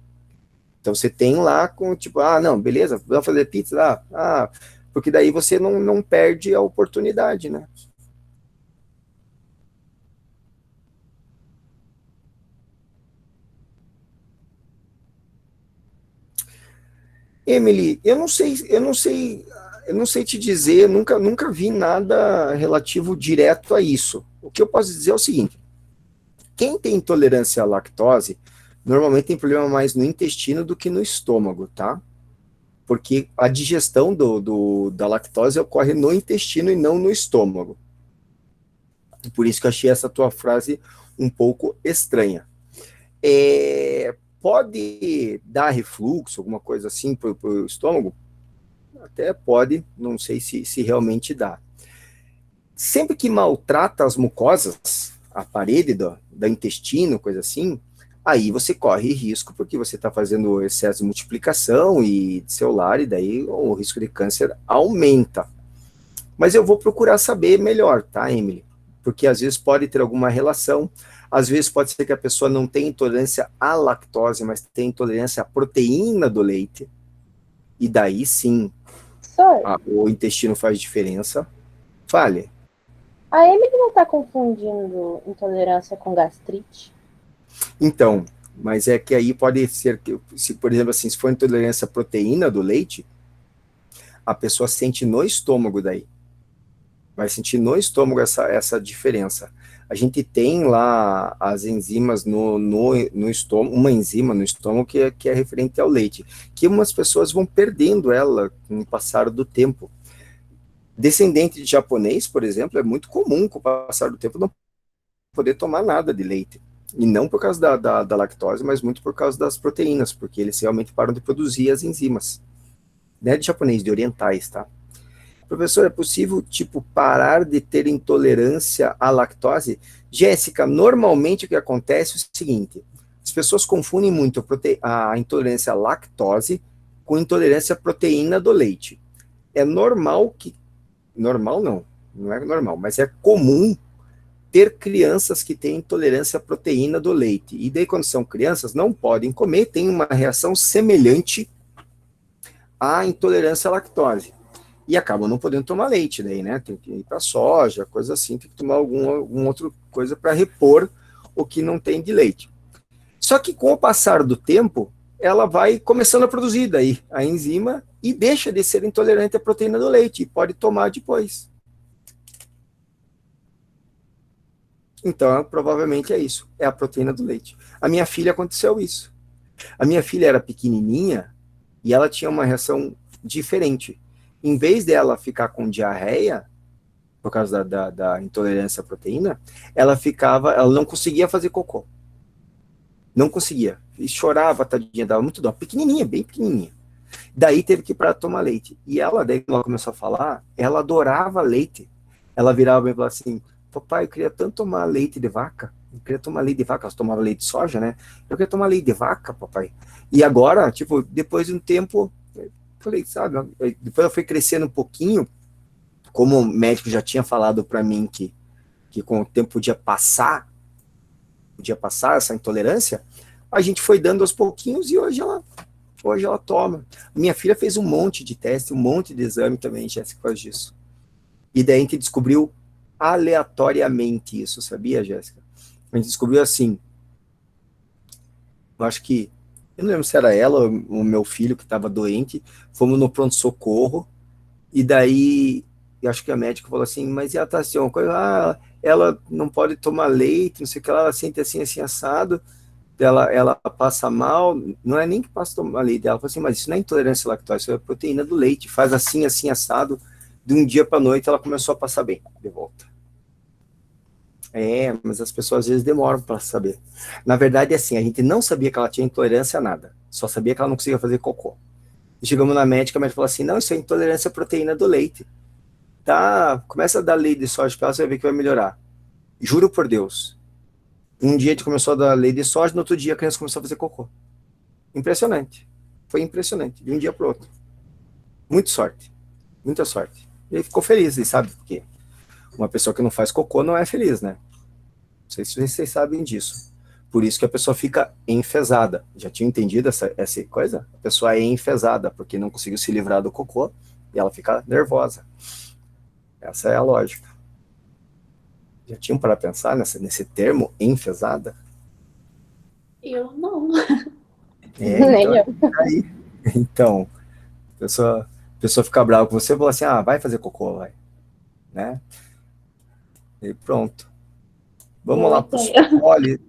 Então você tem lá com tipo, ah, não, beleza, vamos fazer pizza, porque daí você não perde a oportunidade, né? Emily, eu não sei te dizer, nunca vi nada relativo direto a isso. O que eu posso dizer é o seguinte: quem tem intolerância à lactose, normalmente tem problema mais no intestino do que no estômago, tá? Porque a digestão da lactose ocorre no intestino e não no estômago. Por isso que eu achei essa tua frase um pouco estranha. Pode dar refluxo, alguma coisa assim para o estômago? Até pode, não sei se realmente dá. Sempre que maltrata as mucosas, a parede do intestino, coisa assim, aí você corre risco, porque você está fazendo excesso de multiplicação e celular, e daí o risco de câncer aumenta. Mas eu vou procurar saber melhor, tá, Emily? Porque às vezes pode ter alguma relação, às vezes pode ser que a pessoa não tenha intolerância à lactose, mas tenha intolerância à proteína do leite, e daí sim, Professor, o intestino faz diferença. Fale. a Emily não tá confundindo intolerância com gastrite? Então, mas é que aí pode ser que, se, por exemplo, assim, se for intolerância à proteína do leite, a pessoa sente no estômago daí. Vai sentir no estômago essa diferença. A gente tem lá as enzimas no estômago, uma enzima no estômago que é referente ao leite, que umas pessoas vão perdendo ela com o passar do tempo. Descendente de japonês, por exemplo, é muito comum com o passar do tempo não poder tomar nada de leite. E não por causa da lactose, mas muito por causa das proteínas, porque eles realmente param de produzir as enzimas. Não é de japonês, de orientais, tá? Professor, é possível, tipo, parar de ter intolerância à lactose? Jéssica, normalmente o que acontece é o seguinte: as pessoas confundem muito a intolerância à lactose com intolerância à proteína do leite. É normal que. Normal não é normal, mas é comum ter crianças que têm intolerância à proteína do leite. E daí, quando são crianças, não podem comer, tem uma reação semelhante à intolerância à lactose. E acabam não podendo tomar leite daí, né? Tem que ir para soja, coisa assim, tem que tomar alguma outra coisa para repor o que não tem de leite. Só que com o passar do tempo, ela vai começando a produzir daí a enzima e deixa de ser intolerante à proteína do leite e pode tomar depois. Então, provavelmente é isso, é a proteína do leite. A minha filha aconteceu isso. A minha filha era pequenininha e ela tinha uma reação diferente. Em vez dela ficar com diarreia, por causa da intolerância à proteína, ela não conseguia fazer cocô. Não conseguia. E chorava, tadinha, dava muito dó. Pequenininha, bem pequenininha. Daí teve que ir para tomar leite. E daí quando ela começou a falar, ela adorava leite. Ela virava e falava assim: papai, eu queria tanto tomar leite de vaca. Eu queria tomar leite de vaca. Ela tomava leite de soja, né? Eu queria tomar leite de vaca, papai. E agora, tipo, depois de um tempo, eu falei, sabe? Depois eu fui crescendo um pouquinho, como o médico já tinha falado para mim que com o tempo podia passar essa intolerância, a gente foi dando aos pouquinhos e hoje ela toma. Minha filha fez um monte de teste, um monte de exame também, Jéssica, por causa disso. E daí a gente descobriu aleatoriamente isso, sabia, Jéssica? A gente descobriu assim, eu acho que, eu não lembro se era ela ou o meu filho que estava doente, fomos no pronto-socorro, e daí, eu acho que a médica falou assim, mas ela tá assim, uma coisa, ela não pode tomar leite, não sei o que, ela sente assim, assim, assado, ela passa mal, não é nem que passa a tomar leite, ela falou assim, mas isso não é intolerância à lactose, isso é proteína do leite, faz assim, assim, assado, de um dia para noite ela começou a passar bem, de volta. Mas as pessoas às vezes demoram para saber. Na verdade, é assim, a gente não sabia que ela tinha intolerância a nada, só sabia que ela não conseguia fazer cocô. E chegamos na médica, a médica falou assim, não, isso é intolerância à proteína do leite. Tá, começa a dar leite de soja para ela, você vai ver que vai melhorar. Juro por Deus. Um dia a gente começou a dar leite de soja, no outro dia a criança começou a fazer cocô. Impressionante. Foi impressionante, de um dia para o outro. Muita sorte. Muita sorte. E ele ficou feliz, e sabe por quê? Uma pessoa que não faz cocô não é feliz, né? Não sei se vocês sabem disso. Por isso que a pessoa fica enfesada. Já tinha entendido essa coisa? A pessoa é enfesada, porque não conseguiu se livrar do cocô, e ela fica nervosa. Essa é a lógica. Já tinham para pensar nesse termo, enfesada? Eu não. Nem eu. Então, A pessoa fica brava com você e fala assim, vai fazer cocô, vai. Né? E pronto. Vamos lá para os poli.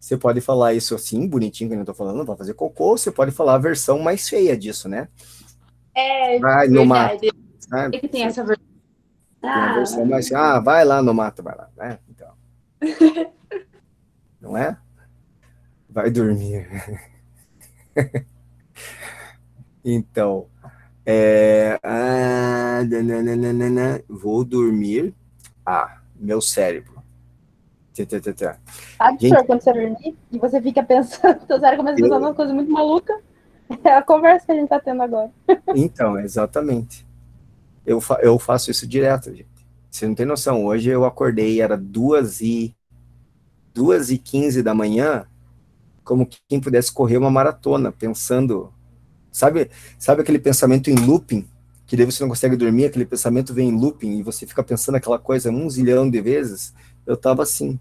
Você pode falar isso assim, bonitinho, que eu não tô falando, vai fazer cocô, você pode falar a versão mais feia disso, né? Vai no mato. Verdade. Né? É que tem essa versão. Tem a versão mais, vai lá no mato, vai lá, né? Então. Não é? Vai dormir. Então, vou dormir. Meu cérebro. Sabe, Gente, professor, quando você dormir e você fica pensando, então você começa a pensar numa coisa muito maluca. É a conversa que a gente tá tendo agora. Então, exatamente. Eu faço isso direto, gente. Você não tem noção. Hoje eu acordei, era 2h15 da manhã, como quem pudesse correr uma maratona, pensando. Sabe aquele pensamento em looping? Que daí você não consegue dormir, aquele pensamento vem em looping e você fica pensando aquela coisa 1 zilhão de vezes. Eu tava assim.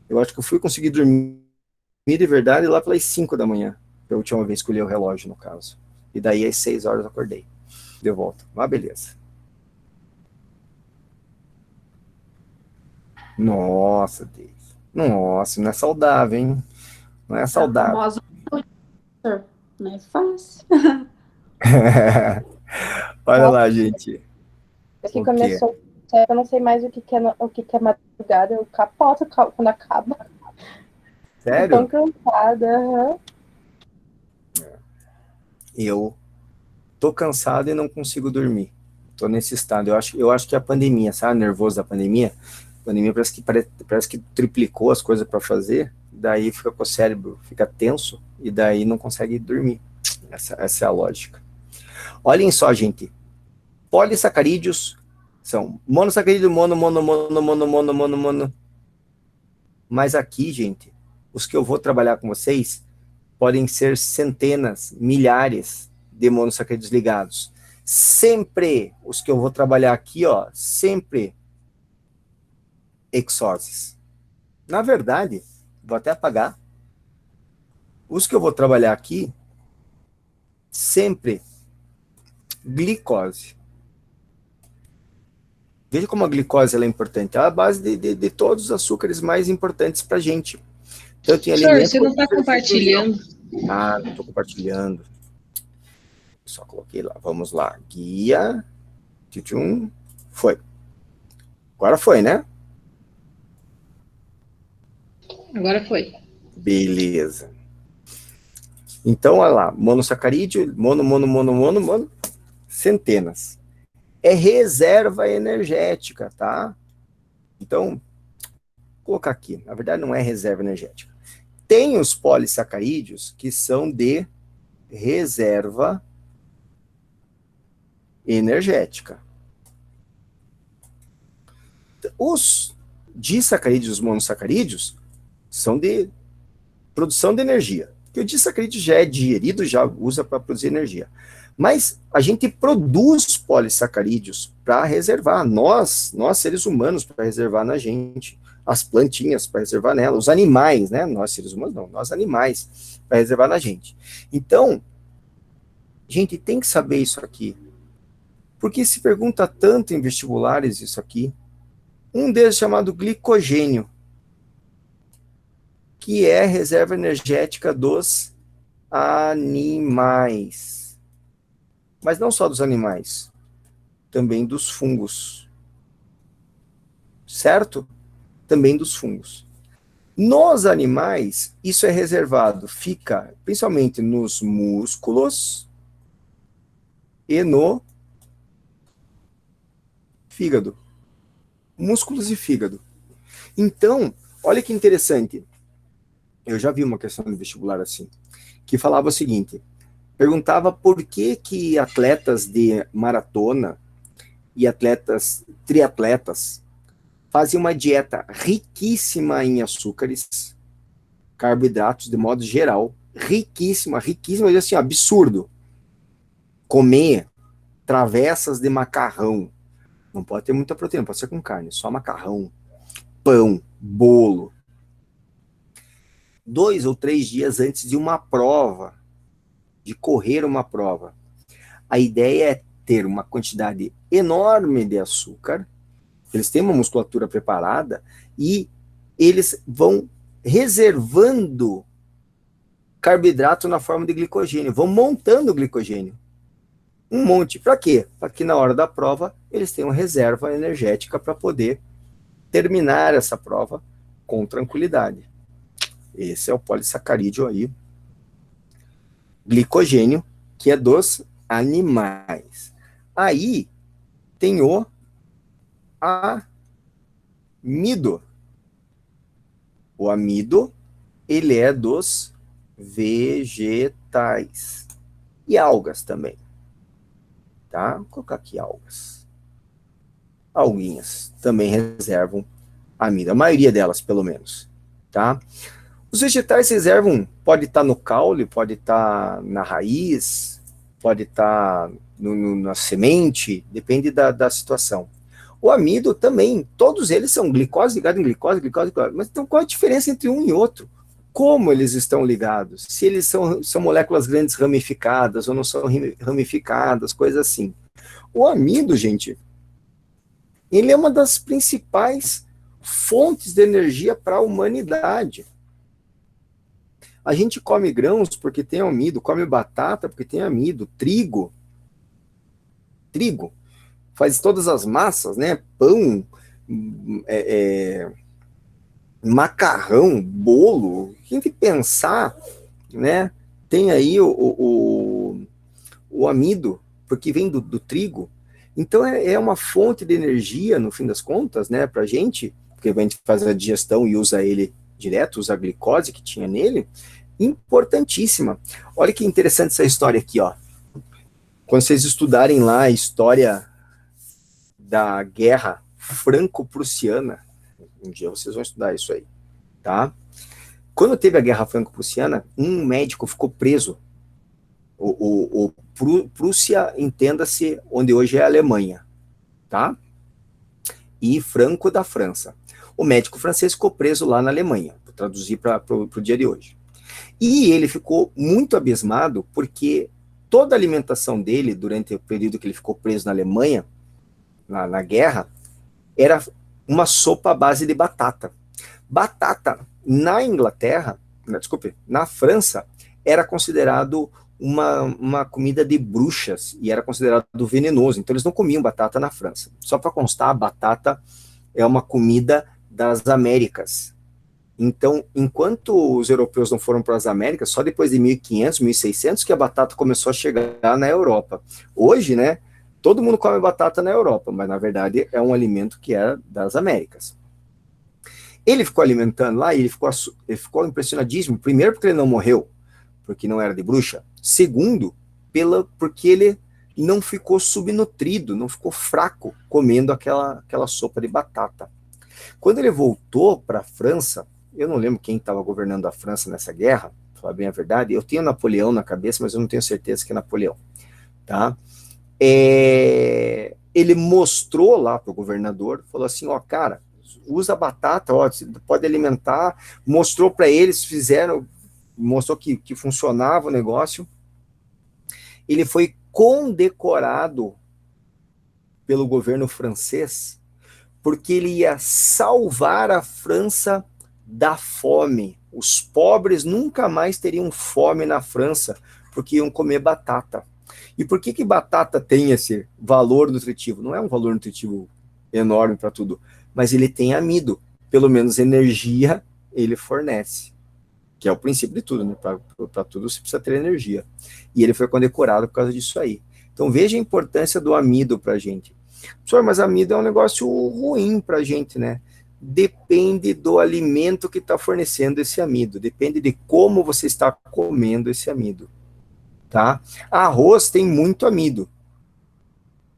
Eu acho que eu fui conseguir dormir de verdade lá pelas 5 da manhã. Foi a última vez que eu olhei o relógio, no caso. E daí às 6 horas eu acordei. De volta. Mas beleza. Nossa, Deus. Nossa, não é saudável, hein? Não é saudável. Famosa. Não é fácil. Olha lá, gente. Aqui O começou, eu não sei mais o que é madrugada, eu capoto quando acaba. Sério? Tô tão cansada. Eu tô cansado e não consigo dormir. Tô nesse estado. Eu acho que é a pandemia, sabe? Nervoso da pandemia. A pandemia parece que triplicou as coisas para fazer. Daí fica com o cérebro, fica tenso e daí não consegue dormir. Essa é a lógica. Olhem só, gente. Polissacarídeos são monossacarídeo, mono. Mas aqui, gente, os que eu vou trabalhar com vocês podem ser centenas, milhares de monossacarídeos ligados. Sempre os que eu vou trabalhar aqui, sempre hexoses. Na verdade, vou até apagar. Os que eu vou trabalhar aqui, sempre glicose. Veja como a glicose ela é importante. É a base de todos os açúcares mais importantes para a gente. Tanto em Professor, alimento. você não está compartilhando? Não estou compartilhando. Só coloquei lá. Vamos lá. Guia. Foi. Agora foi, né? Agora foi. Beleza. Então, olha lá. Monossacarídeo, mono. Centenas. É reserva energética, tá? Então, vou colocar aqui. Na verdade, não é reserva energética. Tem os polissacarídeos que são de reserva energética. Os disacarídeos, os monossacarídeos, são de produção de energia. Porque o disacarídeo já é digerido, já usa para produzir energia. Mas a gente produz polissacarídeos para reservar, nós seres humanos, para reservar na gente, as plantinhas para reservar nela, os animais, né? Nós seres humanos não, nós animais, para reservar na gente. Então, gente, tem que saber isso aqui. Porque se pergunta tanto em vestibulares isso aqui. Um deles chamado glicogênio, que é reserva energética dos animais. Mas não só dos animais, também dos fungos. Certo? Também dos fungos. Nos animais, isso é reservado, fica principalmente nos músculos e no fígado. Músculos e fígado. Então, olha que interessante. Eu já vi uma questão no vestibular assim, que falava o seguinte, perguntava por que atletas de maratona e triatletas fazem uma dieta riquíssima em açúcares, carboidratos de modo geral, riquíssima, assim, absurdo. Comer travessas de macarrão, não pode ter muita proteína, pode ser com carne, só macarrão, pão, bolo, 2 ou 3 dias antes de uma prova, de correr uma prova. A ideia é ter uma quantidade enorme de açúcar, eles têm uma musculatura preparada e eles vão reservando carboidrato na forma de glicogênio, vão montando glicogênio. Um monte. Para quê? Para que na hora da prova eles tenham reserva energética para poder terminar essa prova com tranquilidade. Esse é o polissacarídeo aí, glicogênio, que é dos animais. Aí tem o amido. O amido, ele é dos vegetais. E algas também. Tá? Vou colocar aqui algas. Alguinhas também reservam amido. A maioria delas, pelo menos. Tá? Os vegetais reservam, pode estar no caule, pode estar na raiz, pode estar na semente, depende da situação. O amido também, todos eles são glicose ligado em glicose, glicose, glicose. Mas então qual a diferença entre um e outro? Como eles estão ligados? Se eles são moléculas grandes ramificadas ou não são ramificadas, coisas assim. O amido, gente, ele é uma das principais fontes de energia para a humanidade. A gente come grãos porque tem amido, come batata porque tem amido, trigo faz todas as massas, né? Pão, macarrão, bolo. Quem que pensar, né? Tem aí o amido, porque vem do trigo. Então é uma fonte de energia, no fim das contas, né? Pra gente, porque a gente faz a digestão e usa ele direto, usa a glicose que tinha nele, importantíssima. Olha que interessante essa história aqui, ó. Quando vocês estudarem lá a história da Guerra Franco-Prussiana, um dia vocês vão estudar isso aí, tá? Quando teve a Guerra Franco-Prussiana, um médico ficou preso. Prússia, entenda-se, onde hoje é a Alemanha, tá? E Franco da França. O médico francês ficou preso lá na Alemanha, vou traduzir para o dia de hoje. E ele ficou muito abismado porque toda a alimentação dele, durante o período que ele ficou preso na Alemanha, na guerra, era uma sopa à base de batata. Batata, na Inglaterra, na França, era considerado uma comida de bruxas e era considerado venenoso. Então eles não comiam batata na França. Só para constar, a batata é uma comida das Américas. Então, enquanto os europeus não foram para as Américas, só depois de 1500, 1600 que a batata começou a chegar na Europa. Hoje, né, todo mundo come batata na Europa, mas na verdade é um alimento que é das Américas. Ele ficou alimentando lá e ele ficou impressionadíssimo. Primeiro, porque ele não morreu, porque não era de bruxa. Segundo, porque ele não ficou subnutrido, não ficou fraco comendo aquela sopa de batata. Quando ele voltou para a França, eu não lembro quem estava governando a França nessa guerra, para falar bem a verdade, eu tenho Napoleão na cabeça, mas eu não tenho certeza que é Napoleão, tá? Ele mostrou lá para o governador, falou assim, ó, cara, usa batata, ó, você pode alimentar, mostrou para eles, mostrou que funcionava o negócio. Ele foi condecorado pelo governo francês porque ele ia salvar a França da fome. Os pobres nunca mais teriam fome na França, porque iam comer batata. E por que batata tem esse valor nutritivo? Não é um valor nutritivo enorme para tudo, mas ele tem amido. Pelo menos energia ele fornece, que é o princípio de tudo, né? Para tudo você precisa ter energia. E ele foi condecorado por causa disso aí. Então veja a importância do amido para a gente. Professor, mas amido é um negócio ruim para a gente, né? Depende do alimento que está fornecendo esse amido, depende de como você está comendo esse amido, tá? Arroz tem muito amido,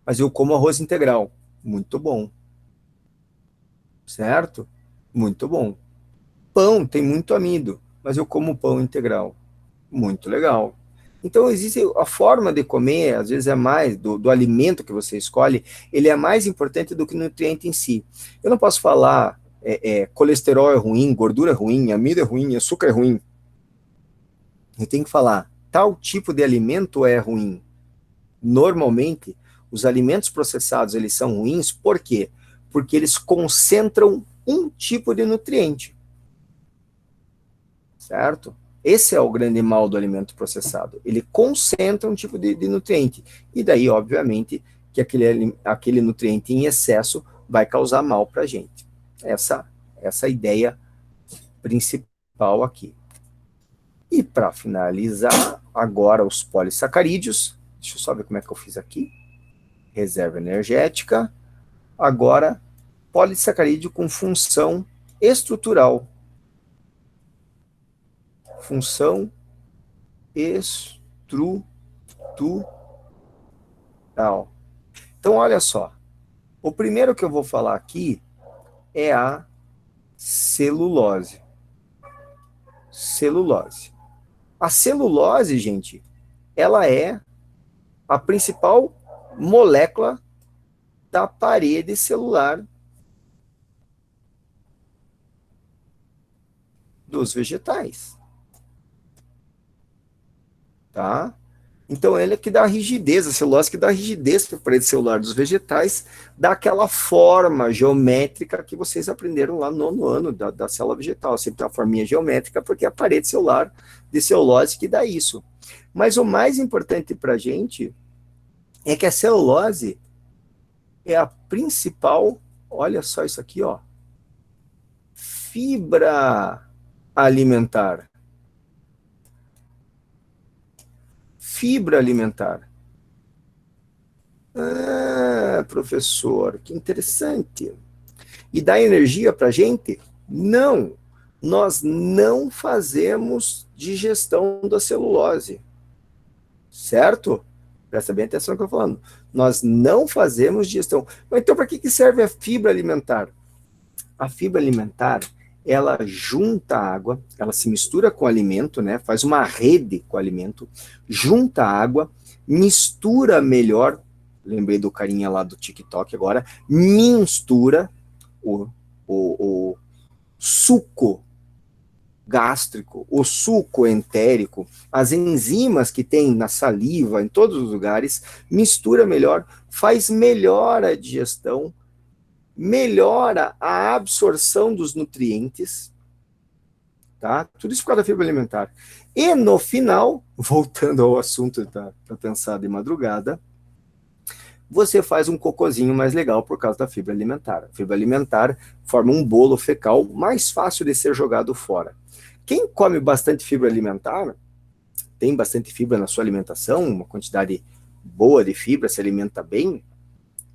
mas eu como arroz integral, muito bom, certo? Muito bom. Pão tem muito amido, mas eu como pão integral, muito legal. Então, existe a forma de comer, às vezes é mais, do alimento que você escolhe, ele é mais importante do que o nutriente em si. Eu não posso falar colesterol é ruim, gordura é ruim, amido é ruim, açúcar é ruim. Eu tenho que falar tal tipo de alimento é ruim. Normalmente, os alimentos processados, eles são ruins, por quê? Porque eles concentram um tipo de nutriente. Certo? Esse é o grande mal do alimento processado. Ele concentra um tipo de nutriente. E daí, obviamente, que aquele nutriente em excesso vai causar mal para a gente. Essa é a ideia principal aqui. E para finalizar, agora os polissacarídeos. Deixa eu só ver como é que eu fiz aqui. Reserva energética. Agora, polissacarídeo com função estrutural. Função estrutural. Então, olha só. O primeiro que eu vou falar aqui é a celulose. Celulose. A celulose, gente, ela é a principal molécula da parede celular dos vegetais. Tá? Então, ele é que dá rigidez, a celulose que dá rigidez para a parede celular dos vegetais, dá aquela forma geométrica que vocês aprenderam lá no 9º ano da célula vegetal. Sempre tem uma forminha geométrica, porque é a parede celular de celulose que dá isso. Mas o mais importante para a gente é que a celulose é a principal, olha só isso aqui, ó, fibra alimentar. Fibra alimentar. Ah, professor, que interessante. E dá energia para a gente? Não. Nós não fazemos digestão da celulose. Certo? Presta bem atenção no que eu estou falando. Nós não fazemos digestão. Então, para que serve a fibra alimentar? A fibra alimentar, ela junta a água, ela se mistura com o alimento, né? Faz uma rede com o alimento, junta a água, mistura melhor, lembrei do carinha lá do TikTok agora, mistura o suco gástrico, o suco entérico, as enzimas que tem na saliva, em todos os lugares, mistura melhor, faz melhor a digestão, melhora a absorção dos nutrientes, tá? Tudo isso por causa da fibra alimentar. E no final, voltando ao assunto para pensar de madrugada, você faz um cocôzinho mais legal por causa da fibra alimentar. A fibra alimentar forma um bolo fecal mais fácil de ser jogado fora. Quem come bastante fibra alimentar, tem bastante fibra na sua alimentação, uma quantidade boa de fibra, se alimenta bem,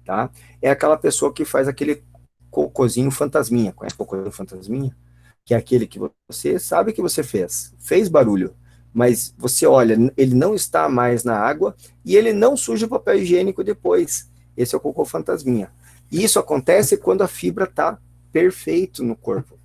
tá? É aquela pessoa que faz aquele cocôzinho fantasminha. Conhece o cocôzinho fantasminha? Que é aquele que você sabe que você fez barulho, mas você olha, ele não está mais na água e ele não suja o papel higiênico depois. Esse é o cocô fantasminha. E isso acontece quando a fibra está perfeito no corpo.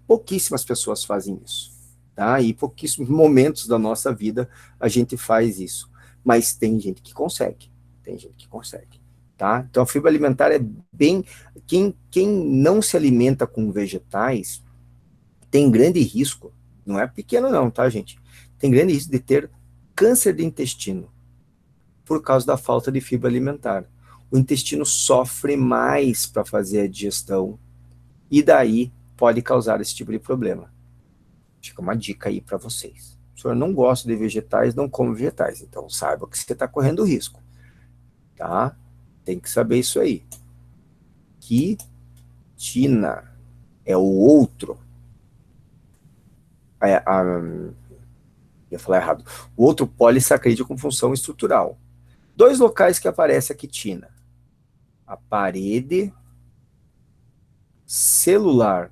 Pouquíssimas pessoas fazem isso, tá? E pouquíssimos momentos da nossa vida a gente faz isso. Mas tem gente que consegue. Tem gente que consegue. Tá? Então a fibra alimentar é bem... Quem não se alimenta com vegetais tem grande risco, não é pequeno não, tá, gente? Tem grande risco de ter câncer de intestino por causa da falta de fibra alimentar. O intestino sofre mais para fazer a digestão e daí pode causar esse tipo de problema. Fica uma dica aí para vocês. O senhor não gosta de vegetais, não come vegetais, então saiba que você está correndo risco, tá? Tem que saber isso aí. Quitina é o outro. Ia falar errado. O outro polissacarídeo com função estrutural. 2 locais que aparece a quitina. A parede celular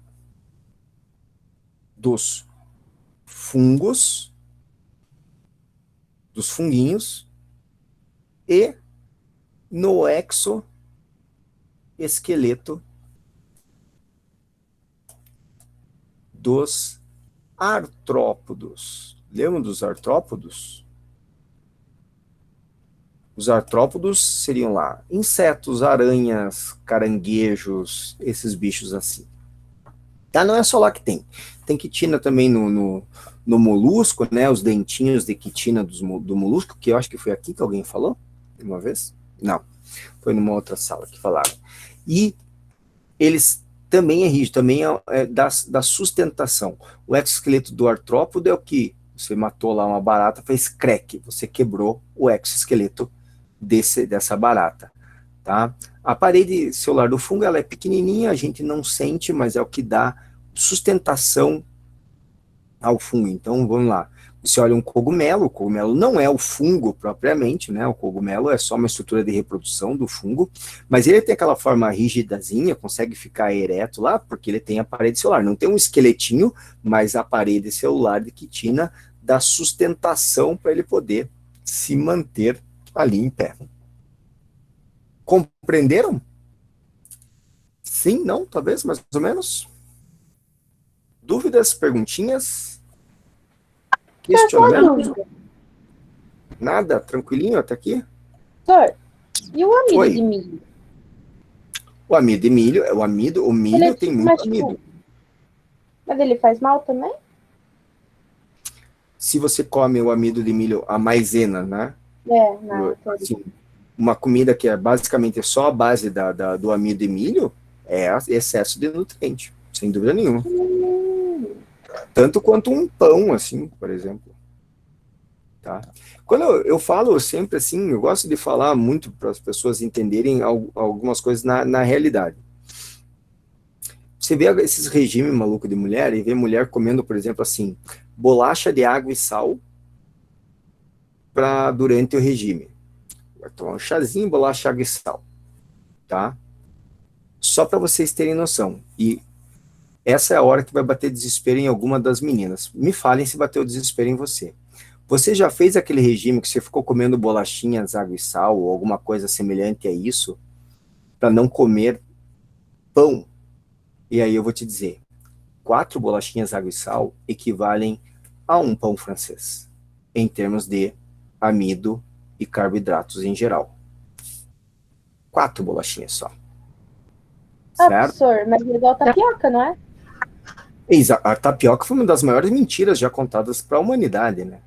dos fungos, dos funguinhos, e no exoesqueleto dos artrópodos. Lembram dos artrópodos? Os artrópodos seriam lá insetos, aranhas, caranguejos, esses bichos assim. Tá? Não é só lá que tem. Tem quitina também no no molusco, né, os dentinhos de quitina do molusco, que eu acho que foi aqui que alguém falou, uma vez? Não, foi numa outra sala que falaram. E eles também é rígido, também é da sustentação. O exoesqueleto do artrópode é o que você matou lá uma barata, fez crack, você quebrou o exoesqueleto dessa barata, tá? A parede celular do fungo, ela é pequenininha, a gente não sente, mas é o que dá sustentação ao fungo. Então, vamos lá. Você olha um cogumelo, o cogumelo não é o fungo propriamente, né? O cogumelo é só uma estrutura de reprodução do fungo, mas ele tem aquela forma rigidazinha, consegue ficar ereto lá, porque ele tem a parede celular. Não tem um esqueletinho, mas a parede celular de quitina dá sustentação para ele poder se manter ali em pé. Compreenderam? Sim, não, talvez, mais ou menos? Dúvidas, perguntinhas? Questionamento? Nada? Tranquilinho até aqui? Doutor, e o amido Oi. de milho? O amido de milho, o milho Ele- tem mas, muito amido. Mas ele faz mal também? Se você come o amido de milho, a maisena, né? Assim, uma comida que é basicamente só a base do amido de milho, é excesso de nutriente, sem dúvida nenhuma. Tanto quanto um pão, assim, por exemplo. Tá? Quando eu falo sempre assim, eu gosto de falar muito para as pessoas entenderem algumas coisas na realidade. Você vê esses regimes malucos de mulher, e vê mulher comendo, por exemplo, assim, bolacha de água e sal durante o regime. Vai tomar um chazinho, bolacha, água e sal. Tá? Só para vocês terem noção. E essa é a hora que vai bater desespero em alguma das meninas. Me falem se bateu desespero em você. Você já fez aquele regime que você ficou comendo bolachinhas, água e sal, ou alguma coisa semelhante a isso, para não comer pão? E aí eu vou te dizer, 4 bolachinhas, água e sal equivalem a um pão francês, em termos de amido e carboidratos em geral. 4 bolachinhas só. Certo? Professor, mas é igual tapioca, não é? A tapioca foi uma das maiores mentiras já contadas para a humanidade, né?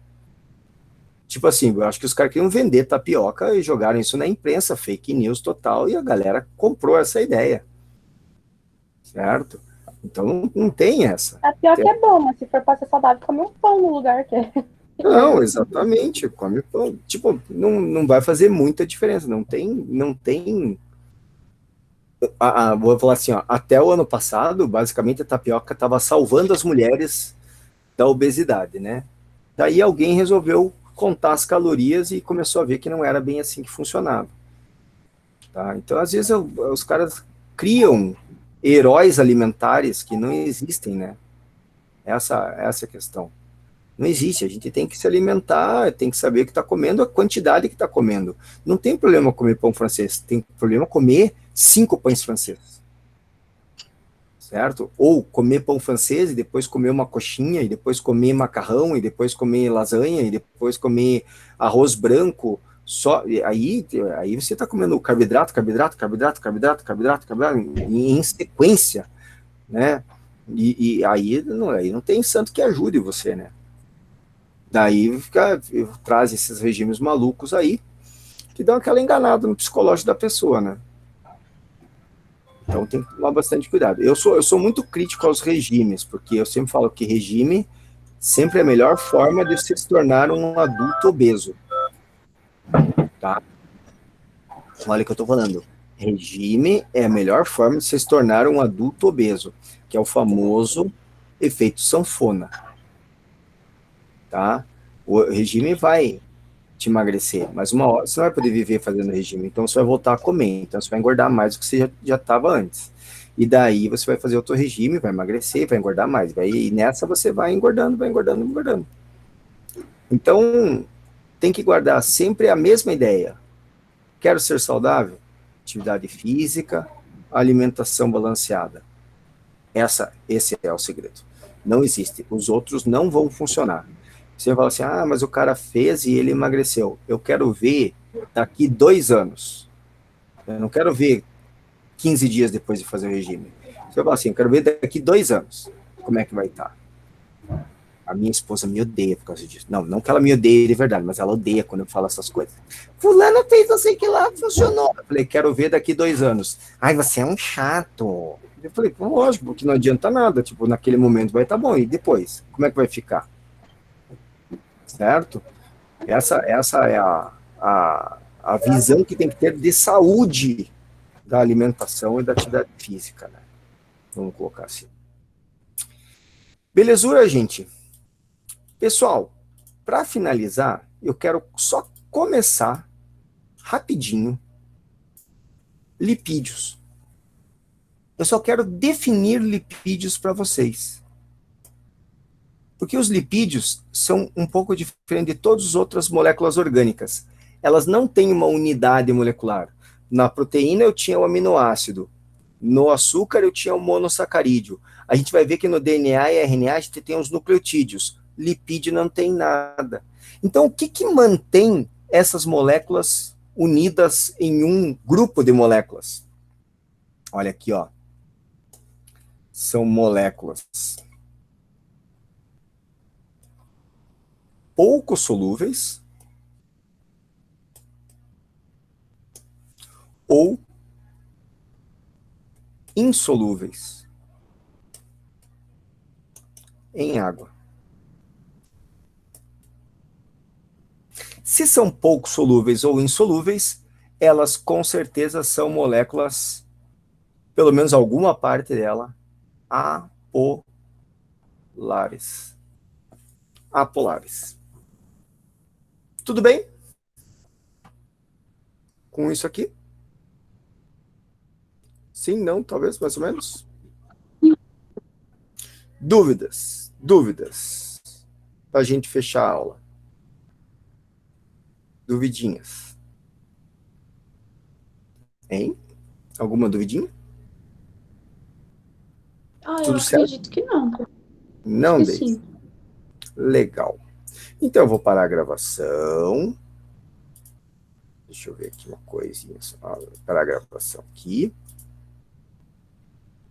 Tipo assim, eu acho que os caras queriam vender tapioca e jogaram isso na imprensa, fake news total, e a galera comprou essa ideia. Certo? Então não tem essa. Tapioca é bom, mas se for pra ser saudável, come um pão no lugar que é. Não, exatamente, come pão. Tipo, não vai fazer muita diferença, não tem. Vou falar assim, ó, até o ano passado, basicamente a tapioca estava salvando as mulheres da obesidade, né? Daí alguém resolveu contar as calorias e começou a ver que não era bem assim que funcionava. Tá? Então, às vezes, os caras criam heróis alimentares que não existem, né? Essa é a questão. Não existe, a gente tem que se alimentar, tem que saber o que está comendo, a quantidade que está comendo. Não tem problema comer pão francês, tem problema comer 5 pães franceses. Certo? Ou comer pão francês e depois comer uma coxinha, e depois comer macarrão, e depois comer lasanha, e depois comer arroz branco. Aí você está comendo carboidrato em sequência, né? E aí não tem santo que ajude você, né? Daí traz esses regimes malucos aí, que dão aquela enganada no psicológico da pessoa, né? Então tem que tomar bastante cuidado. Eu sou muito crítico aos regimes, porque eu sempre falo que regime sempre é a melhor forma de você se tornar um adulto obeso. Tá? Olha o que eu tô falando. Regime é a melhor forma de você se tornar um adulto obeso, que é o famoso efeito sanfona. Tá? O regime vai te emagrecer, mas uma hora você não vai poder viver fazendo regime, então você vai voltar a comer, então você vai engordar mais do que você já estava antes. E daí você vai fazer outro regime, vai emagrecer, vai engordar mais, e nessa você vai engordando. Então, tem que guardar sempre a mesma ideia. Quero ser saudável? Atividade física, alimentação balanceada. Esse é o segredo. Não existe. Os outros não vão funcionar. Você fala assim, mas o cara fez e ele emagreceu. Eu quero ver daqui 2 anos. Eu não quero ver 15 dias depois de fazer o regime. Você fala assim, eu quero ver daqui 2 anos como é que vai estar. A minha esposa me odeia por causa disso. Não, não que ela me odeie de verdade, mas ela odeia quando eu falo essas coisas. Fulano fez não sei o que lá, funcionou. Eu falei, quero ver daqui 2 anos. Ai, você é um chato. Eu falei, lógico, porque não adianta nada. Tipo, naquele momento vai estar bom. E depois? Como é que vai ficar? Certo? Essa é a visão que tem que ter de saúde da alimentação e da atividade física, né? Vamos colocar assim. Belezura, gente? Pessoal, para finalizar, eu quero só começar rapidinho lipídios. Eu só quero definir lipídios para vocês. Porque os lipídios são um pouco diferentes de todas as outras moléculas orgânicas. Elas não têm uma unidade molecular. Na proteína eu tinha o aminoácido. No açúcar eu tinha o monossacarídeo. A gente vai ver que no DNA e RNA a gente tem os nucleotídeos. Lipídio não tem nada. Então, o que mantém essas moléculas unidas em um grupo de moléculas? Olha aqui, ó. São moléculas pouco solúveis ou insolúveis em água. Se são pouco solúveis ou insolúveis, elas com certeza são moléculas, pelo menos alguma parte dela, apolares. Apolares. Tudo bem? Com isso aqui? Sim, não, talvez, mais ou menos? Dúvidas? Dúvidas? Para a gente fechar a aula. Duvidinhas? Hein? Alguma duvidinha? Ah, eu Tudo certo? acredito que não. Não, Acho que Deise? sim. Legal. Então, eu vou parar a gravação. Deixa eu ver aqui uma coisinha. Parar a gravação aqui.